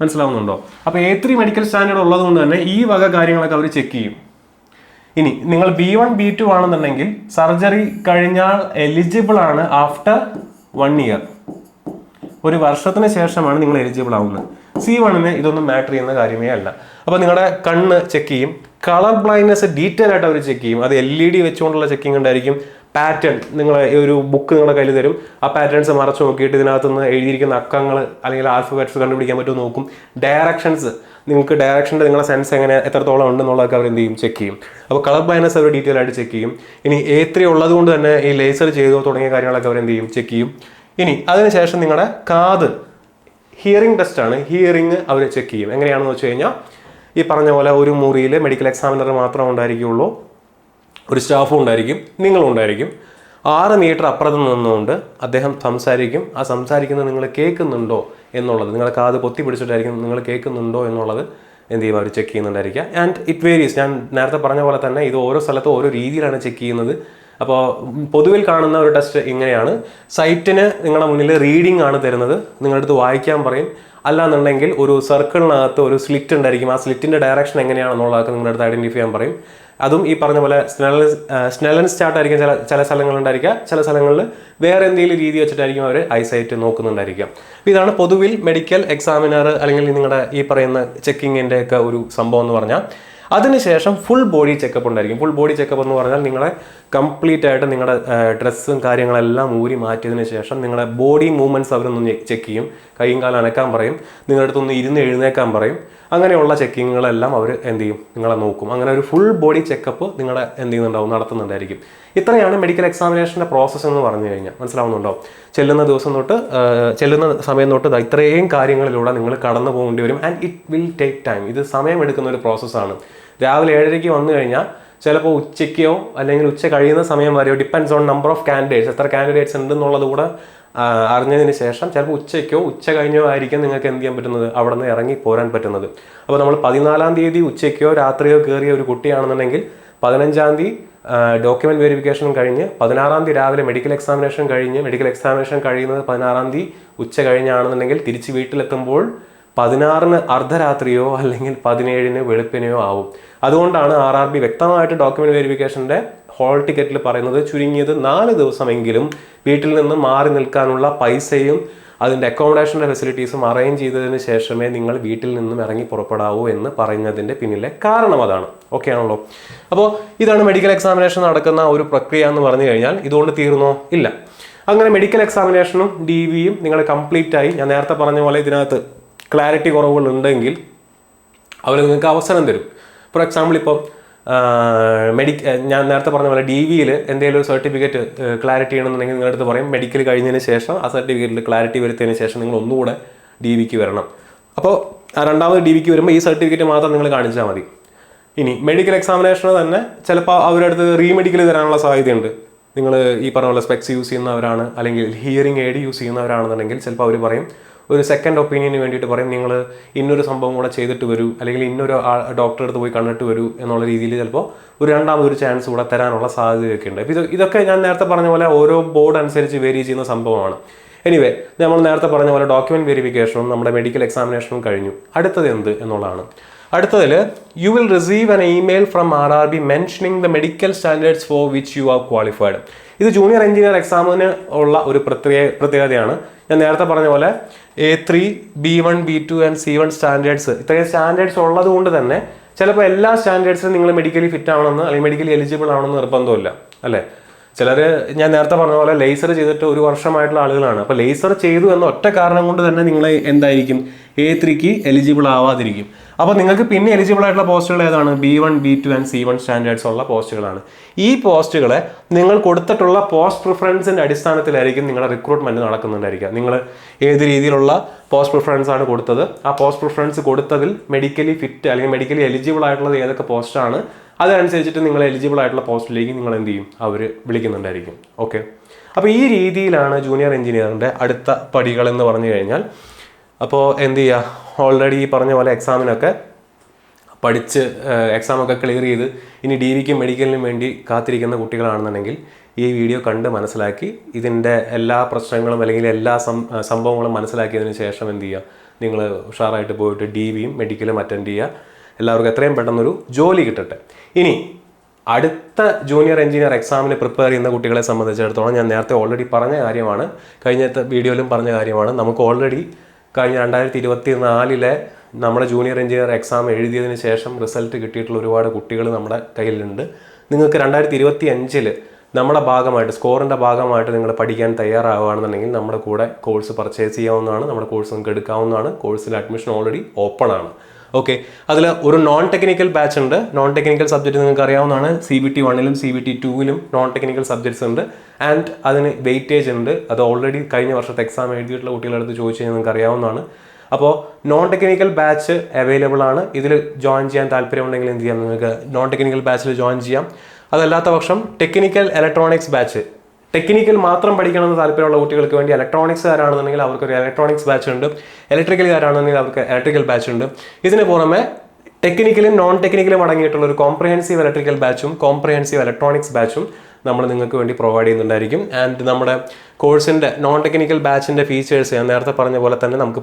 മനസ്സിലാവുന്നുണ്ടോ? അപ്പോൾ A3 മെഡിക്കൽ സ്റ്റാൻഡേർഡ് ഉള്ളത് കൊണ്ട് തന്നെ ഈ വക കാര്യങ്ങളൊക്കെ അവർ ചെക്ക് ചെയ്യും. ഇനി നിങ്ങൾ B1, B2 ആണെന്നുണ്ടെങ്കിൽ സർജറി കഴിഞ്ഞാൽ എലിജിബിൾ ആണ് ആഫ്റ്റർ 1 ഇയർ. ഒരു വർഷത്തിന് ശേഷമാണ് നിങ്ങൾ എലിജിബിൾ ആവുന്നത്. C1ന് ഇതൊന്നും മാറ്റർ ചെയ്യുന്ന കാര്യമേ അല്ല. അപ്പോൾ നിങ്ങളുടെ കണ്ണ് ചെക്ക് ചെയ്യും. കളർ ബ്ലൈൻഡ്നെസ് ഡീറ്റെയിൽ ആയിട്ട് അവർ ചെക്ക് ചെയ്യും. അത് LED വെച്ചുകൊണ്ടുള്ള ചെക്കിംഗ് ഉണ്ടായിരിക്കും. പാറ്റേൺ, നിങ്ങളെ ഒരു ബുക്ക് നിങ്ങളുടെ കയ്യിൽ തരും. ആ പാറ്റേൺസ് മറച്ചു നോക്കിയിട്ട് ഇതിനകത്തുനിന്ന് എഴുതിയിരിക്കുന്ന അക്കങ്ങൾ അല്ലെങ്കിൽ ആൽഫബറ്റ്സ് കണ്ടുപിടിക്കാൻ പറ്റുമോ നോക്കും. ഡയറക്ഷൻസ്, നിങ്ങൾക്ക് ഡയറക്ഷൻ്റെ നിങ്ങളുടെ സെൻസ് എങ്ങനെ എത്രത്തോളം ഉണ്ടെന്നുള്ളതൊക്കെ അവർ എന്ത് ചെയ്യും, ചെക്ക് ചെയ്യും. അപ്പോൾ കളർ ബ്ലൈൻഡ്നെസ് അവർ ഡീറ്റെയിൽ ആയിട്ട് ചെക്ക് ചെയ്യും. ഇനി A3 ഉള്ളത് കൊണ്ട് തന്നെ ഈ ലേസർ ചെയ്തോ തുടങ്ങിയ കാര്യങ്ങളൊക്കെ അവർ എന്ത് ചെയ്യും, ചെക്ക് ചെയ്യും. ഇനി അതിനുശേഷം നിങ്ങളുടെ കാത്, ഹിയറിംഗ് ടെസ്റ്റാണ്. ഹിയറിംഗ് അവർ ചെക്ക് ചെയ്യും. എങ്ങനെയാണെന്ന് വെച്ച് കഴിഞ്ഞാൽ ഈ പറഞ്ഞ പോലെ ഒരു മുറിയിൽ മെഡിക്കൽ എക്സാമിനർ മാത്രമേ ഉണ്ടായിരിക്കുകയുള്ളൂ, ഒരു സ്റ്റാഫും ഉണ്ടായിരിക്കും, നിങ്ങളും ഉണ്ടായിരിക്കും. 6 മീറ്റർ അപ്പുറത്ത് നിന്നുകൊണ്ട് അദ്ദേഹം സംസാരിക്കും. ആ സംസാരിക്കുന്നത് നിങ്ങൾ കേൾക്കുന്നുണ്ടോ എന്നുള്ളത്, നിങ്ങളെ കാത് പൊത്തി പിടിച്ചിട്ടായിരിക്കും നിങ്ങൾ കേൾക്കുന്നുണ്ടോ എന്നുള്ളത് എന്ത് ചെയ്യും, അവർ ചെക്ക് ചെയ്യുന്നുണ്ടായിരിക്കുക. And it varies. ഞാൻ നേരത്തെ പറഞ്ഞ പോലെ തന്നെ ഇത് ഓരോ സ്ഥലത്തും ഓരോ രീതിയിലാണ് ചെക്ക് ചെയ്യുന്നത്. അപ്പോൾ പൊതുവിൽ കാണുന്ന ഒരു ടെസ്റ്റ് ഇങ്ങനെയാണ്. സൈറ്റിന് നിങ്ങളുടെ മുന്നിൽ റീഡിംഗ് ആണ് തരുന്നത്, നിങ്ങളുടെ അടുത്ത് വായിക്കാൻ പറയും. അല്ലാന്നുണ്ടെങ്കിൽ ഒരു സർക്കിളിനകത്ത് ഒരു സ്ലിറ്റ് ഉണ്ടായിരിക്കും. ആ സ്ലിറ്റിൻ്റെ ഡയറക്ഷൻ എങ്ങനെയാണെന്നുള്ളതൊക്കെ നിങ്ങളുടെ അടുത്ത് ഐഡൻറ്റിഫൈ ചെയ്യാൻ പറയും. അതും ഈ പറഞ്ഞ പോലെ സ്നെല്ലൻസ് ചാർട്ടായിരിക്കും ചില സ്ഥലങ്ങളുണ്ടായിരിക്കുക. ചില സ്ഥലങ്ങളിൽ വേറെ എന്തെങ്കിലും രീതി വെച്ചിട്ടായിരിക്കും അവർ ഐസൈറ്റ് നോക്കുന്നുണ്ടായിരിക്കുക. അപ്പോൾ ഇതാണ് പൊതുവിൽ മെഡിക്കൽ എക്സാമിനർ അല്ലെങ്കിൽ നിങ്ങളുടെ ഈ പറയുന്ന ചെക്കിങ്ങിൻ്റെ ഒക്കെ ഒരു സംഭവം എന്ന് പറഞ്ഞാൽ. അതിനുശേഷം ഫുൾ ബോഡി ചെക്കപ്പ് ഉണ്ടായിരിക്കും. ഫുൾ ബോഡി ചെക്കപ്പ് എന്ന് പറഞ്ഞാൽ നിങ്ങളെ കംപ്ലീറ്റ് ആയിട്ട് നിങ്ങളുടെ ഡ്രസ്സും കാര്യങ്ങളെല്ലാം ഊരി മാറ്റിയതിന് ശേഷം നിങ്ങളുടെ ബോഡി മൂവ്മെൻറ്റ്സ് അവരൊന്ന് ചെക്ക് ചെയ്യും. കൈയും കാലം അനക്കാൻ പറയും, നിങ്ങളുടെ അടുത്തൊന്ന് ഇരുന്ന് എഴുന്നേക്കാൻ പറയും. അങ്ങനെയുള്ള ചെക്കിങ്ങുകളെല്ലാം അവർ എന്ത് ചെയ്യും, നിങ്ങളെ നോക്കും. അങ്ങനെ ഒരു ഫുൾ ബോഡി ചെക്കപ്പ് നിങ്ങളെ എന്ത് ചെയ്യുന്നുണ്ടാവും, നടത്തുന്നുണ്ടായിരിക്കും. ഇത്രയാണ് മെഡിക്കൽ എക്സാമിനേഷൻ്റെ പ്രോസസ്സ് എന്ന് പറഞ്ഞു കഴിഞ്ഞാൽ. മനസ്സിലാവുന്നുണ്ടോ? ചെല്ലുന്ന ദിവസം തൊട്ട് ചെല്ലുന്ന സമയം തൊട്ട് ഇത്രയും കാര്യങ്ങളിലൂടെ നിങ്ങൾ കടന്നു പോകേണ്ടി വരും. And it will take time. ഇത് സമയമെടുക്കുന്ന ഒരു പ്രോസസ്സാണ്. രാവിലെ 7:30 വന്നു കഴിഞ്ഞാൽ ചിലപ്പോൾ ഉച്ചയ്ക്കോ അല്ലെങ്കിൽ ഉച്ച കഴിയുന്ന സമയം വരെയോ, depends on number of candidates, എത്ര കാൻഡിഡേറ്റ്സ് ഉണ്ടെന്നുള്ളത് കൂടെ അറിഞ്ഞതിന് ശേഷം ചിലപ്പോൾ ഉച്ചയ്ക്കോ ഉച്ച കഴിഞ്ഞോ ആയിരിക്കും നിങ്ങൾക്ക് എന്ത് ചെയ്യാൻ പറ്റുന്നത്, അവിടെ നിന്ന് ഇറങ്ങി പോരാൻ പറ്റുന്നത്. അപ്പോൾ നമ്മൾ 14-ാം തീയതി ഉച്ചയ്ക്കോ രാത്രിയോ കയറിയ ഒരു കുട്ടിയാണെന്നുണ്ടെങ്കിൽ 15-ാം തീയതി ഡോക്യുമെൻറ്റ് വെരിഫിക്കേഷനും കഴിഞ്ഞ് 16-ാം തീയതി രാവിലെ മെഡിക്കൽ എക്സാമിനേഷൻ കഴിയുന്നത് 16-ാം തീയതി ഉച്ച കഴിഞ്ഞാണെന്നുണ്ടെങ്കിൽ തിരിച്ച് വീട്ടിലെത്തുമ്പോൾ 16-ന് അർദ്ധരാത്രിയോ അല്ലെങ്കിൽ 17-ന് വെളുപ്പിനെയോ ആവും. അതുകൊണ്ടാണ് RRB വ്യക്തമായിട്ട് ഡോക്യുമെന്റ് വെരിഫിക്കേഷൻ്റെ ഹോൾ ടിക്കറ്റിൽ പറയുന്നത് ചുരുങ്ങിയത് 4 ദിവസമെങ്കിലും വീട്ടിൽ നിന്ന് മാറി നിൽക്കാനുള്ള പൈസയും അതിൻ്റെ അക്കോമഡേഷൻ്റെ ഫെസിലിറ്റീസും അറേഞ്ച് ചെയ്തതിന് ശേഷമേ നിങ്ങൾ വീട്ടിൽ നിന്നും ഇറങ്ങി പുറപ്പെടാവൂ എന്ന് പറയുന്നതിൻ്റെ പിന്നിലെ കാരണം അതാണ്. ഓക്കെ ആണല്ലോ? അപ്പോൾ ഇതാണ് മെഡിക്കൽ എക്സാമിനേഷൻ നടക്കുന്ന ഒരു പ്രക്രിയ എന്ന് പറഞ്ഞു കഴിഞ്ഞാൽ. ഇതുകൊണ്ട് തീർന്നോ? ഇല്ല. അങ്ങനെ മെഡിക്കൽ എക്സാമിനേഷനും DVയും നിങ്ങൾ കംപ്ലീറ്റ് ആയി. ഞാൻ നേരത്തെ പറഞ്ഞ പോലെ ഇതിനകത്ത് ക്ലാരിറ്റി കുറവുകളുണ്ടെങ്കിൽ അവർ നിങ്ങൾക്ക് അവസരം തരും. ഫോർ എക്സാമ്പിൾ ഇപ്പോൾ ഞാൻ നേരത്തെ പറഞ്ഞ പോലെ DVയിൽ എന്തെങ്കിലും ഒരു സർട്ടിഫിക്കറ്റ് ക്ലാരിറ്റി ചെയ്യണമെന്നുണ്ടെങ്കിൽ നിങ്ങളുടെ അടുത്ത് പറയും മെഡിക്കൽ കഴിഞ്ഞതിന് ശേഷം ആ സർട്ടിഫിക്കറ്റിൽ ക്ലാരിറ്റി വരുത്തിയതിന് ശേഷം നിങ്ങൾ ഒന്നുകൂടെ DVക്ക് വരണം. അപ്പോൾ രണ്ടാമത് DVക്ക് വരുമ്പോൾ ഈ സർട്ടിഫിക്കറ്റ് മാത്രം നിങ്ങൾ കാണിച്ചാൽ മതി. ഇനി മെഡിക്കൽ എക്സാമിനേഷന് തന്നെ ചിലപ്പോൾ അവരുടെ അടുത്ത് റീമെഡിക്കൽ തരാനുള്ള സാധ്യതയുണ്ട്. നിങ്ങൾ ഈ പറഞ്ഞ പോലെ സ്പെക്സ് യൂസ് ചെയ്യുന്നവരാണ് അല്ലെങ്കിൽ ഹിയറിംഗ് എയ്ഡ് യൂസ് ചെയ്യുന്നവരാണെന്നുണ്ടെങ്കിൽ ചിലപ്പോൾ അവർ പറയും, ഒരു സെക്കൻഡ് ഒപ്പീനിയന് വേണ്ടിയിട്ട് പറയും നിങ്ങൾ ഇന്നൊരു സംഭവം കൂടെ ചെയ്തിട്ട് വരൂ, അല്ലെങ്കിൽ ഇന്നൊരു ഡോക്ടറെ അടുത്ത് പോയി കണ്ടിട്ട് വരൂ എന്നുള്ള രീതിയിൽ ചിലപ്പോൾ ഒരു രണ്ടാമതൊരു ചാൻസ് കൂടെ തരാനുള്ള സാധ്യതയൊക്കെ ഉണ്ട്. അപ്പോൾ ഇതൊക്കെ ഞാൻ നേരത്തെ പറഞ്ഞ പോലെ ഓരോ ബോർഡ് അനുസരിച്ച് വേരി ചെയ്യുന്ന സംഭവമാണ്. എനിവേ, നമ്മൾ നേരത്തെ പറഞ്ഞ പോലെ ഡോക്യുമെന്റ് വെരിഫിക്കേഷനും നമ്മുടെ മെഡിക്കൽ എക്സാമിനേഷനും കഴിഞ്ഞു. അടുത്തത് എന്ത് എന്നുള്ളതാണ്. അടുത്തതിൽ you will receive an email from RRB mentioning the medical standards for which you are qualified. ഇത് ജൂനിയർ എഞ്ചിനീയർ എക്സാമിന് ഉള്ള ഒരു പ്രത്യേകതയാണ്. ഞാൻ നേരത്തെ പറഞ്ഞ പോലെ A3, B1, B2 and C1 standards, ഇത്രയും സ്റ്റാൻഡേർഡ്സ് ഉള്ളത് കൊണ്ട് തന്നെ ചിലപ്പോൾ എല്ലാ സ്റ്റാൻഡേർഡ്സിനും നിങ്ങൾ മെഡിക്കലി ഫിറ്റ് ആവണമെന്ന് അല്ലെങ്കിൽ മെഡിക്കലി എലിജിബിൾ ആവണമെന്ന് നിർബന്ധമില്ല, അല്ലേ? ചിലർ ഞാൻ നേരത്തെ പറഞ്ഞ പോലെ ലേസർ ചെയ്തിട്ട് 1 വർഷമായിട്ടുള്ള ആളുകളാണ്. അപ്പോൾ ലേസർ ചെയ്തു എന്ന ഒറ്റ കാരണം കൊണ്ട് തന്നെ നിങ്ങൾ എന്തായിരിക്കും, A3ക്ക് എലിജിബിൾ ആവാതിരിക്കും. അപ്പോൾ നിങ്ങൾക്ക് പിന്നെ എലിജിബിൾ ആയിട്ടുള്ള പോസ്റ്റുകൾ ഏതാണ്? B1, B2 and C1 standards ഉള്ള പോസ്റ്റുകളാണ്. ഈ പോസ്റ്റുകളെ നിങ്ങൾ കൊടുത്തിട്ടുള്ള പോസ്റ്റ് പ്രിഫറൻസിൻ്റെ അടിസ്ഥാനത്തിലായിരിക്കും നിങ്ങളുടെ റിക്രൂട്ട്മെൻറ്റ് നടക്കുന്നുണ്ടായിരിക്കുക. നിങ്ങൾ ഏത് രീതിയിലുള്ള പോസ്റ്റ് പ്രിഫറൻസ് ആണ് കൊടുത്തത്, ആ പോസ്റ്റ് പ്രിഫറൻസ് കൊടുത്തതിൽ മെഡിക്കലി ഫിറ്റ് അല്ലെങ്കിൽ മെഡിക്കലി എലിജിബിൾ ആയിട്ടുള്ളത് ഏതൊക്കെ പോസ്റ്റാണ്, അതനുസരിച്ചിട്ട് നിങ്ങൾ എലിജിബിൾ ആയിട്ടുള്ള പോസ്റ്റിലേക്ക് നിങ്ങൾ എന്ത് ചെയ്യും, അവർ വിളിക്കുന്നുണ്ടായിരിക്കും. ഓക്കെ, അപ്പോൾ ഈ രീതിയിലാണ് ജൂനിയർ എഞ്ചിനീയറിൻ്റെ അടുത്ത പടികൾ എന്ന് പറഞ്ഞു കഴിഞ്ഞാൽ. അപ്പോൾ എന്ത് ചെയ്യുക, ഓൾറെഡി ഈ പറഞ്ഞ പോലെ എക്സാമിനൊക്കെ പഠിച്ച് എക്സാമൊക്കെ ക്ലിയർ ചെയ്ത് ഇനി DVക്കും മെഡിക്കലിനും വേണ്ടി കാത്തിരിക്കുന്ന കുട്ടികളാണെന്നുണ്ടെങ്കിൽ ഈ വീഡിയോ കണ്ട് മനസ്സിലാക്കി ഇതിൻ്റെ എല്ലാ പ്രശ്നങ്ങളും അല്ലെങ്കിൽ എല്ലാ സംഭവങ്ങളും മനസ്സിലാക്കിയതിന് ശേഷം എന്ത് ചെയ്യുക, നിങ്ങൾ ഉഷാറായിട്ട് പോയിട്ട് DVയും മെഡിക്കലും അറ്റൻഡ് ചെയ്യുക. എല്ലാവർക്കും എത്രയും പെട്ടെന്നൊരു ജോലി കിട്ടട്ടെ. ഇനി അടുത്ത ജൂനിയർ എഞ്ചിനീയർ എക്സാമിന് പ്രിപ്പയർ ചെയ്യുന്ന കുട്ടികളെ സംബന്ധിച്ചിടത്തോളം ഞാൻ നേരത്തെ ഓൾറെഡി പറഞ്ഞ കാര്യമാണ്, കഴിഞ്ഞ വീഡിയോയിലും പറഞ്ഞ കാര്യമാണ്. നമുക്ക് ഓൾറെഡി കഴിഞ്ഞ 2024 നമ്മുടെ ജൂനിയർ എഞ്ചിനീയർ എക്സാം എഴുതിയതിന് ശേഷം റിസൾട്ട് കിട്ടിയിട്ടുള്ള ഒരുപാട് കുട്ടികൾ നമ്മുടെ കയ്യിലുണ്ട്. നിങ്ങൾക്ക് 2025 നമ്മുടെ ഭാഗമായിട്ട് സ്കോറിൻ്റെ ഭാഗമായിട്ട് നിങ്ങൾ പഠിക്കാൻ തയ്യാറാവുകയാണെന്നുണ്ടെങ്കിൽ നമ്മുടെ കൂടെ കോഴ്സ് പർച്ചേസ് ചെയ്യാവുന്നതാണ്. നമ്മുടെ കോഴ്സ് നിങ്ങൾക്ക് എടുക്കാവുന്നതാണ്. കോഴ്സിൽ അഡ്മിഷൻ ഓൾറെഡി ഓപ്പൺ ആണ്. ഓക്കെ, അതിൽ ഒരു നോൺ ടെക്നിക്കൽ ബാച്ച് ഉണ്ട്. നോൺ ടെക്നിക്കൽ സബ്ജക്റ്റ് നിങ്ങൾക്ക് അറിയാവുന്നതാണ്. CBT 1-ലും CBT 2-ലും നോൺ ടെക്നിക്കൽ സബ്ജക്ട്സ് ഉണ്ട്. ആൻഡ് അതിന് വെയിറ്റേജ് ഉണ്ട്. അത് ഓൾറെഡി കഴിഞ്ഞ വർഷത്തെ എക്സാം എഴുതിയിട്ടുള്ള കുട്ടികളുടെ അടുത്ത് ചോദിച്ചു കഴിഞ്ഞാൽ നിങ്ങൾക്ക് അറിയാവുന്നതാണ്. അപ്പോൾ നോൺ ടെക്നിക്കൽ ബാച്ച് അവൈലബിൾ ആണ്. ഇതിൽ ജോയിൻ ചെയ്യാൻ താല്പര്യമുണ്ടെങ്കിൽ എന്ത് ചെയ്യാം, നിങ്ങൾക്ക് നോൺ ടെക്നിക്കൽ ബാച്ചിൽ ജോയിൻ ചെയ്യാം. അതല്ലാത്ത പക്ഷം ടെക്നിക്കൽ ഇലക്ട്രോണിക്സ് ബാച്ച് ടെക്നിക്കൽ മാത്രം പഠിക്കണമെന്ന് താല്പര്യമുള്ള കുട്ടികൾക്ക് വേണ്ടി ഇലക്ട്രോണിക്സുകാരാണെന്നുണ്ടെങ്കിൽ അവർക്കൊരു ഇലക്ട്രോണിക്സ് ബാച്ച് ഉണ്ട്, ഇലക്ട്രിക്കലുകാരാണെന്നുണ്ടെങ്കിൽ അവർക്ക് ഇലക്ട്രിക്കൽ ബാച്ച് ഉണ്ട്. ഇതിന് പുറമെ ടെക്നിക്കലും നോൺ ടെക്നിക്കലും അടങ്ങിയിട്ടുള്ള ഒരു കോംപ്രഹെൻസീവ് ഇലക്ട്രിക്കൽ ബാച്ചും കോംപ്രഹെൻസീവ് ഇലക്ട്രോണിക്സ് ബാച്ചും നമ്മൾ നിങ്ങൾക്ക് വേണ്ടി പ്രൊവൈഡ് ചെയ്യുന്നുണ്ടായിരിക്കും. ആൻഡ് നമ്മുടെ കോഴ്സിൻ്റെ നോൺ ടെക്നിക്കൽ ബാച്ചിൻ്റെ ഫീച്ചേഴ്സ് ഞാൻ നേരത്തെ പറഞ്ഞ പോലെ തന്നെ നമുക്ക്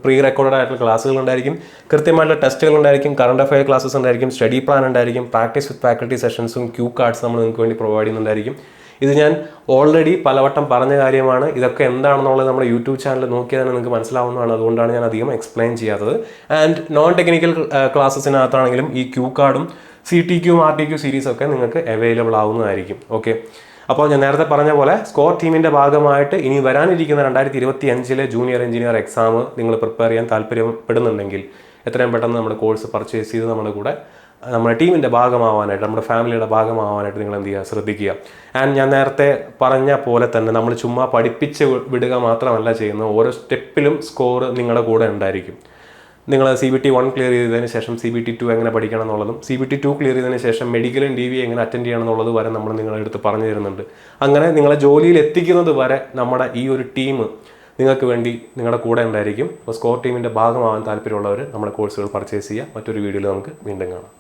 പ്രീ റെക്കോർഡഡ് ആയിട്ടുള്ള ക്ലാസ്സുകൾ ഉണ്ടായിരിക്കും, കൃത്യമായിട്ടുള്ള ടെസ്റ്റുകൾ ഉണ്ടായിരിക്കും, കറണ്ട് അഫയർ ക്ലാസ്സസ് ഉണ്ടായിരിക്കും, സ്റ്റഡി പ്ലാൻ ഉണ്ടായിരിക്കും, പ്രാക്ടീസ് വിത്ത് ഫാക്കൽറ്റി സെഷൻസും ക്യൂ കാർഡ്സ് നമ്മൾ നിങ്ങൾക്ക് വേണ്ടി പ്രൊവൈഡ് ചെയ്യുന്നുണ്ടായിരിക്കും. ഇത് ഞാൻ ഓൾറെഡി പലവട്ടം പറഞ്ഞ കാര്യമാണ്. ഇതൊക്കെ എന്താണെന്നുള്ളത് നമ്മുടെ യൂട്യൂബ് ചാനൽ നോക്കിയാൽ തന്നെ നിങ്ങൾക്ക് മനസ്സിലാവുന്നതാണ്. അതുകൊണ്ടാണ് ഞാൻ അധികം എക്സ്പ്ലെയിൻ ചെയ്യാത്തത്. ആൻഡ് നോൺ ടെക്നിക്കൽ ക്ലാസ്സസിനകത്താണെങ്കിലും ഈ ക്യൂ കാർഡും CTQ RTQ സീരീസൊക്കെ നിങ്ങൾക്ക് അവൈലബിൾ ആവുന്നതായിരിക്കും. ഓക്കെ, അപ്പോൾ ഞാൻ നേരത്തെ പറഞ്ഞ പോലെ സ്കോർ ടീമിൻ്റെ ഭാഗമായിട്ട് ഇനി വരാനിരിക്കുന്ന 2025 ജൂനിയർ എഞ്ചിനീയർ എക്സാം നിങ്ങൾ പ്രിപ്പയർ ചെയ്യാൻ താല്പര്യപ്പെടുന്നുണ്ടെങ്കിൽ എത്രയും പെട്ടെന്ന് നമ്മുടെ കോഴ്സ് പർച്ചേസ് ചെയ്ത് നമ്മുടെ കൂടെ നമ്മുടെ ടീമിൻ്റെ ഭാഗമാവാനായിട്ട്, നമ്മുടെ ഫാമിലിയുടെ ഭാഗമാവാനായിട്ട് നിങ്ങൾ എന്ത് ചെയ്യുക, ശ്രദ്ധിക്കുക. ആൻഡ് ഞാൻ നേരത്തെ പറഞ്ഞ പോലെ തന്നെ നമ്മൾ ചുമ്മാ പഠിപ്പിച്ച് വിടുക മാത്രമല്ല ചെയ്യുന്നത്, ഓരോ സ്റ്റെപ്പിലും സ്കോർ നിങ്ങളുടെ കൂടെ ഉണ്ടായിരിക്കും. നിങ്ങൾ CBT 1 ക്ലിയർ ചെയ്തതിന് ശേഷം CBT 2 എങ്ങനെ പഠിക്കണം എന്നുള്ളതും, CBT 2 ക്ലിയർ ചെയ്തതിന് ശേഷം മെഡിക്കലും DVA എങ്ങനെ അറ്റൻഡ് ചെയ്യണം എന്നുള്ളത് വരെ നമ്മൾ നിങ്ങളുടെ അടുത്ത് പറഞ്ഞു തരുന്നുണ്ട്. അങ്ങനെ നിങ്ങളെ ജോലിയിൽ എത്തിക്കുന്നത് വരെ നമ്മുടെ ഈ ഒരു ടീം നിങ്ങൾക്ക് വേണ്ടി നിങ്ങളുടെ കൂടെ ഉണ്ടായിരിക്കും. അപ്പോൾ സ്കോർ ടീമിൻ്റെ ഭാഗമാവാൻ താല്പര്യമുള്ളവർ നമ്മുടെ കോഴ്സുകൾ പർച്ചേസ് ചെയ്യുക. മറ്റൊരു വീഡിയോയിൽ നമുക്ക് വീണ്ടും കാണാം.